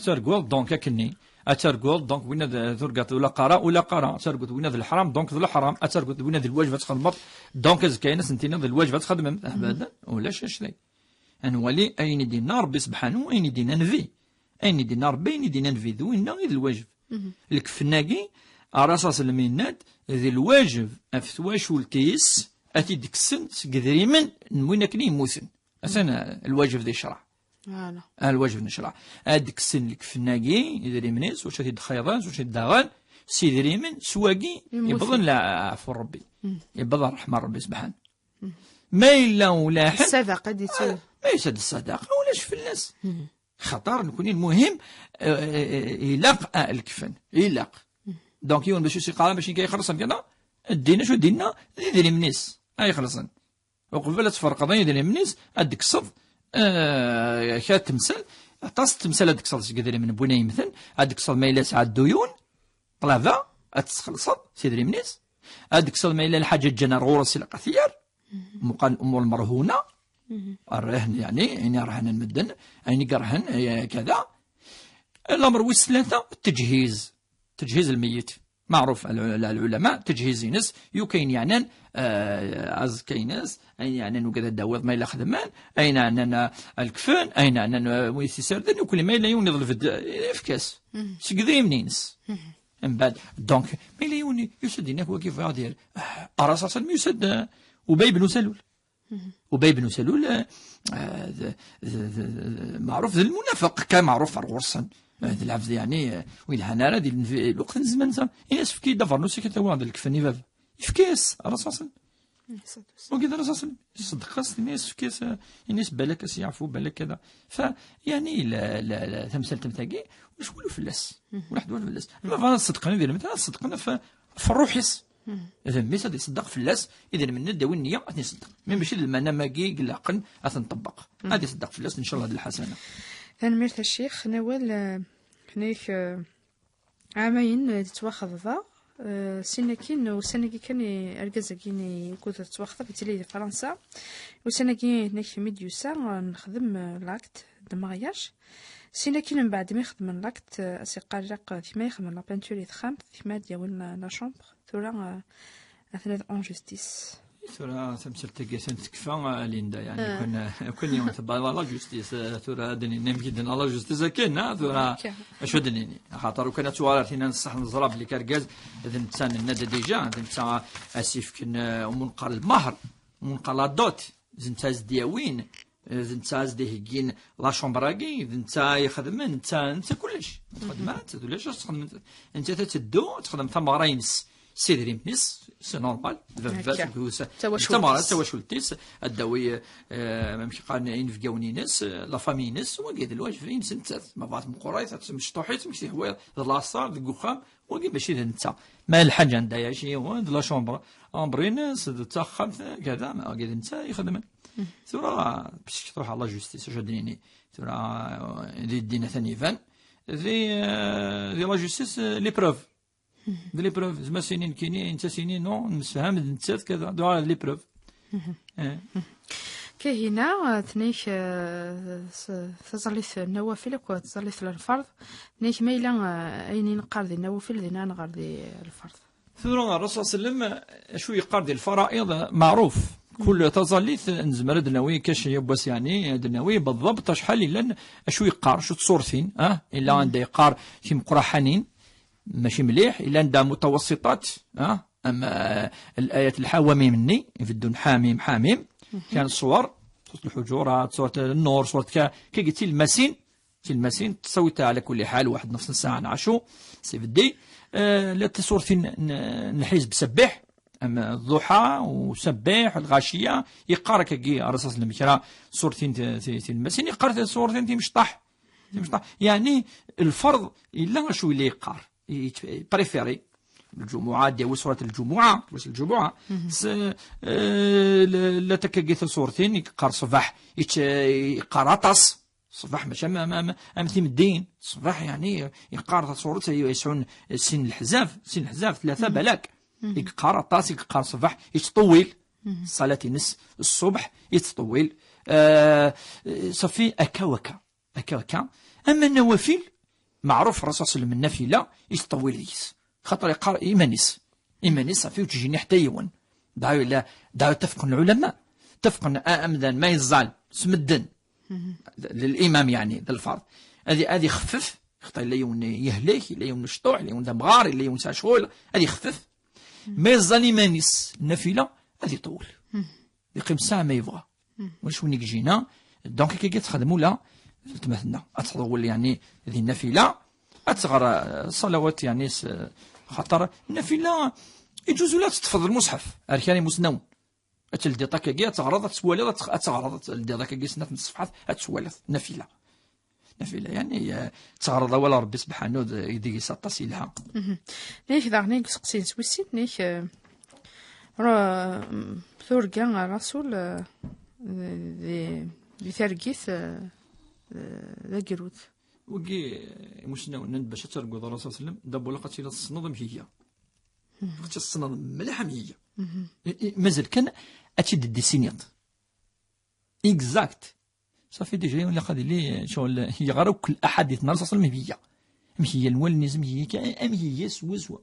ترقو دونك كني اترقل دونك وين ترقط ولا قراء ولا قراء اترقط وين الحرام دونك ذو الحرام اترقط وين الواجبات تخدم دونك كاينه سنتين الواجبات تخدم ابدا ولا شي ان ولي اين دينا ربي سبحانه اين دينا نفي اين دينا ربي اين دينا نفي ذوين غير الواجب الكفناكي راساس المينات ذي الواجب افتواش ولتيس اتي ديك السنت قدري من وين كني يموتن اسنا الواجب ذي شرع الواجب نشرع هذيك السن اللي كفناكي يدري منيس واش تيد خيضان واش تيد داغال سيدري من سواقي يبضن لا عفو ربي يبضن رحمه ربي سبحانه ما الا ولا حد الصدقه ديتو ما يسد الصدقه ولاش في الناس خطر نكون المهم يلاق الكفن يلاق دونك يون باش يقال باش كيخلصن كذا الدين شو ديننا يدري منيس اي خلصن وقبل تفرق ضي يدري منيس هذيك الصف كات تمثل عطاس تمثل هذيك الصل كدير من بني مثل هذيك الصل ما الا ساعه الديون طلافا تخلص سيدري منيس هذيك الصل ما الا الحاجه جنا غورس القثير مقال الامور المرهونه الرهن يعني رهن المدن يعني قرهن كذا الامر ويس ثلاثه تجهيز الميت معروف العلماء تجهيز ناس يكاين يعني از كايناس اين يعني وكذا داوض ما الا خدمان اين اننا الكفن اين اننا ويسي سردن وكل ما الا يوني ظل في كاس سكذي منينس من بعد دونك ما الا يوني يسد هناك وكيف غادير اراسا سلم يسد وبي بن سلول معروف ذا المنافق كان معروف الغرسن هذا العبد يعني وين هنا ديال الوقت الزمان الناس فكي دفر نو سكت واحد الكفني باب يفكاس راسا وكذا راسا صدق الناس فكاس الناس بالك يعرفوا بالك كذا فيعني لا تمثل تمتاكي واش ولو فلاس واحد ولو فلاس ما صدقنا ديال مثلا صدقنا في الروحيس اذا ميسا يصدق فلاس اذا من الداوي النيه غادي يصدق ماشي المعنى ماكي قلاقن غتنطبق غادي يصدق فلاس ان شاء الله هذه الحسنه. ميرت الشيخ نوال هناك عامين تتواخذ ذا سنكين وسنكي كان أرجزكيني كنت تتواخذ في تلي فرنسا وسنكي هناك ميديوسا نخدم لاكت دماغياش سنكين من بعد ما يخدم لاكت أسيقارق ثما يخدم لا بانتور يتخام ثما ديالنا لا شومبر ثورا أثناء أون جوستيس ثورا تمثل تكاسن تكفى ليندا يعني كون يوم تبع لا جوستيس ثورا دني نم جدا لا جوستيس كاين ثورا اشو دنيني خاطر كان توالر هنا نصح نزرب اللي كاركاز اذا انسان النادى ديجا انت اسيف كن منقل المهر منقل دوت زنتاز دياوين زنتاز ديهكين لا شومبراكي انت يخدم انت كلش خدمات ولاش تخدم انت تدو تخدم ثمرينس سيدري ميس سي نورمال تواشلتيس الدوي ماشي قال ينفقوني ناس لا فامي ناس وقيد الواجب فين سنتات ما بعرف مقرايت مشطوحيت مشي هو لاصار الكوخام وقيد ماشي انت ما الحاجه عندها شي هو لا شومبر امبرينس تاخم كذا ما قيد انت يخدم ثورا باش تروح على جوستيس جدنيني ثورا دينا ثاني فان ذي لا جوستيس لي بروف لي بروف زعما سنين كاينين انت سنين نو نسفهم انت كذا دوا لي بروف كاينه ثنيك تظلي في النوافل وتظلي في الفرض ثنيك ميلا اين نقار ديال النوافل دينا نغار ديال الفرض ثورا الرسول صلى الله عليه وسلم شو يقار ديال الفرائض معروف كل تظليث نزمر دناوي كاش يبس يعني دناوي بالضبط شحال الا شو يقار شو تصورتين الا عنده يقار في مقرحانين ماشي مليح الا عندها متوسطات اما الايات الحواميم مني يفدون حاميم كان الصور صوره الحجرات صوره النور صوره كي قلتي المسين تصوتها على كل حال واحد نص ساعه نعشو سيفدي لا تصورتي نحيز بسبح اما الضحى وسبح الغاشيه يقرا كي الرسول صلى الله عليه وسلم صورتين في المسين يقرا صورتين تمشطح يعني الفرض الا شو اللي يقار بريفيري الجمعة ديال صورة الجمعة لا تكاكيث صورتين يقار صباح يقراطاس الصباح ماشي ما مثل الدين الصباح يعني يقار صورته يسعون سن الحزاف 3 بلاك يقار طاس يقار الصباح يتطول صلاة نس الصبح يتطول صافي أكا أما النوافل معروف الرسول صلى الله عليه وسلم النافلة يتطول ليس خاطر يقار إيمانيس صافي وتجيني حتى يوم دعوا اتفق العلماء أمدا ما يزال سمدن للإمام يعني للفرض هذه خفف خطا لا يون يهلك لا يون شطوع لا يون مغار لا يون شغل هذه خفف ما يزال إيمانيس النافلة هذه طول يقيم ساعة ما يبغى واش ونيك جينا دونك كي تخدموا لا تمثلنا أتطول يعني هذه النافلة أتصغر صلوات يعني خاطر النافلة يجوز لا تتفضل المصحف أركاني مسنون أتلدي طاكا تغرض تسوالي أتغرض الدي طاكا سنة الصفحات أتسوالي نافلة يعني تغرض ولا ربي سبحانه يدي ساطاسي لها نيك داغنيك سقسين سويسيت نيك را ثورقا الرسول ذي ثرقيث ذا قروت وكي مسنون باش ترقض الرسول صلى الله عليه وسلم دابو لقات الى الصناد مهيه لقات الصناد مليحه مهيه مازال كان اتشد دي سينيط اكزاكت صافي ديجا ولا قادي لي شغل يغرو كل احاديث النبي صلى الله عليه وسلم مهيه الوالنزم هي سوا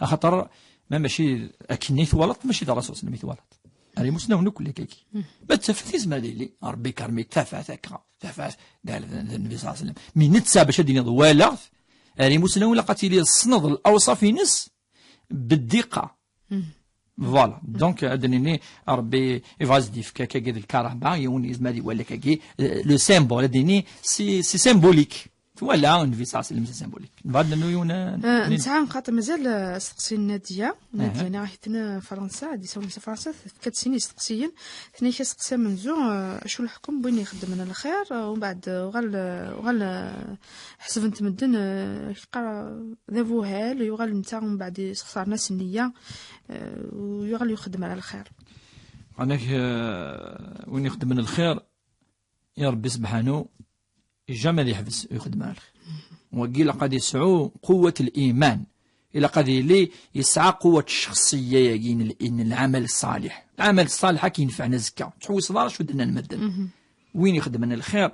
خاطر ما ماشي اكني ثوالط ماشي دا الرسول صلى الله عليه وسلم ثوالط راه مسنون كل كيكي بتفتيز ما لي ربي كرميك تفعت قال النبي صلى الله عليه وسلم من نتسا باش ديني ضوالا راه مسنون لقات لي الصنض الاوصاف نس بالدقه فوالا دونك ادنيني ربي يفاز دي فكا كاكي الكرهبه يوني زمادي ولا كاكي لو سيمبول ادني سي سيمبوليك ولا النبي صلى الله عليه وسلم سي سيمبوليك بعد انه يونا نتاع خاطر مازال سقسي ناديه انا راهي فرنسا دي سوني فرنسا 4 سنين سقسيين ثني سقسا منزو شو الحكم بين يخدم من الخير ومن بعد وغال حسب انت مدن يقرا ذابوهال يغال نتا ومن بعد يخسر ناس النيه ويغال يخدم على الخير انك وين يخدم من الخير يا ربي سبحانه جمال يحبس يخدم على الخير وقيل قد يسعو قوة الإيمان إلى قد لي يسعى قوة الشخصية يجين إن العمل الصالح كي ينفعنا زكا تحوي صدار شو بدنا نمدن وين يخدم من الخير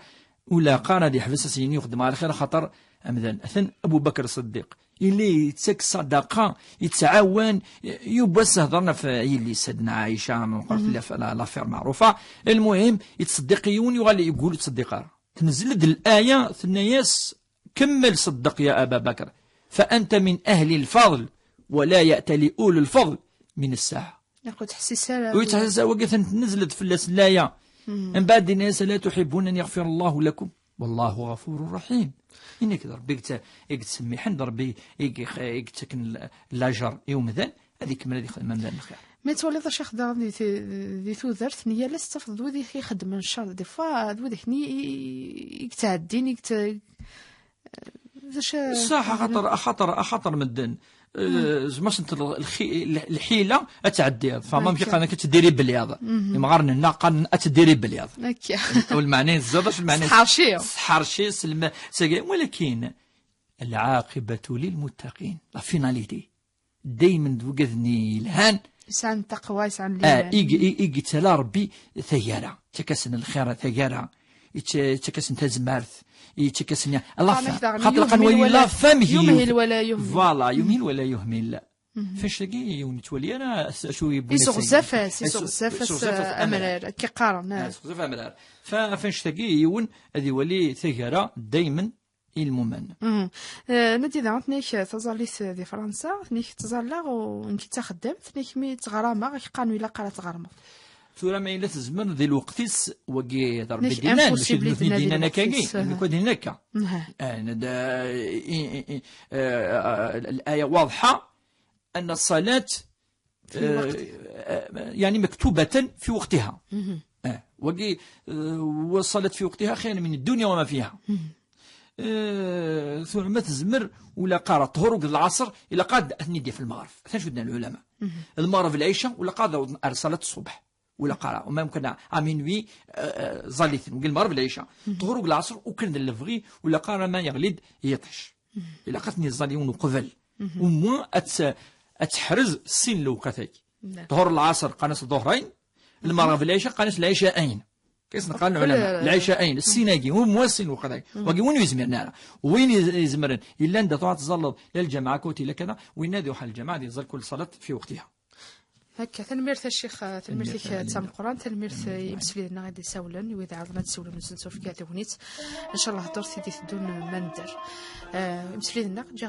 ولا قارن يحبس سين يخدم على الخير خطر مثلا أثن أبو بكر الصديق اللي يتسك صدقة يتعاون يبوس هضرنا في اللي سيدنا عائشة من قالت لافير معروفة المهم يتصدقيون يقولوا تصدقها تنزلت الآية ثنياس كمل صدق يا أبا بكر فأنت من أهل الفضل ولا يأتلي أولو الفضل من الساعة يقول تحسسها وقت نزلت في الآية من بعد الناس لا تحبون أن يغفر الله لكم والله غفور رحيم إنك ربي يتسمي حمد ربي يتسكن الأجر يوم ذن هذيك من هذه من ذن الخير ما تولي شيخ دا ذي ثوذرت نيا لا تستفض ذي يخدم من الشر دي فوا ذي ني يتعدين صح خطر مدن زعما انت الحيله اتعدي فما مشي قالك تديري بالياض ما غير نقا اتديري بالياض والمعنى زادش المعنى حرشي سلم ولكن العاقبه للمتقين لا فيناليتي دائما وقذني الهان يسعن التقوى يسعن الإيمان إيجي تلا ربي ثيارة تكسن الخير ثيارة تكسن تزمارث يتكسن الله خاطر قنوي الله فمه يمهل ولا يهمل فوالا يمهل ولا يهمل فاش تلاقي يتولي انا شو يبون يسوق زفاس امرار كي قارن يسوق امرار فاش تلاقي يون هذه ولي ثيارة دائما الممن ندي دعوتنيك تزاليث دي فرنسا نيك تزالا ونكي تخدم نيك مي تغرامه غير قانون الا قرات غرمه ثورة ما إلا تزمن ذي الوقتيس وقي ضرب الدينان باش دينانا كاكي نكون هناك الآية واضحة أن الصلاة يعني مكتوبة في وقتها وقي والصلاة في وقتها خير من الدنيا وما فيها ثم ما تزمر ولا قارة طهور العصر إلا قاد أثني دي في المغرب ثاني شو العلماء المغرب العشاء ولا قاد أرسلت الصبح ولا قرا وما يمكن امينوي زاليت نقول المغرب العشاء طهور العصر وكان الفغي ولا قرا ما يغلد يطش الا قتني الزاليون قبل ومو اتحرز السن لو قتاك طهور العصر قنص الظهرين المغرب العشاء قنص العشاءين كيس نقال العلماء العشاءين السيناكي هو موسن وقضاي وكي وين يزمرنا وين يزمرن الا انت تقعد تزلط للجماعه كوتي لكذا وين نادي واحد الجماعه يزل كل صلاه في وقتها هكا تنميرث الشيخ تنميرث تام القران تنميرث يمسلي لنا غادي ساولا واذا عرضنا تسولوا نسنسو في كاتبونيت ان شاء الله دور سيدي تدون ما ندير يمسلي لنا جا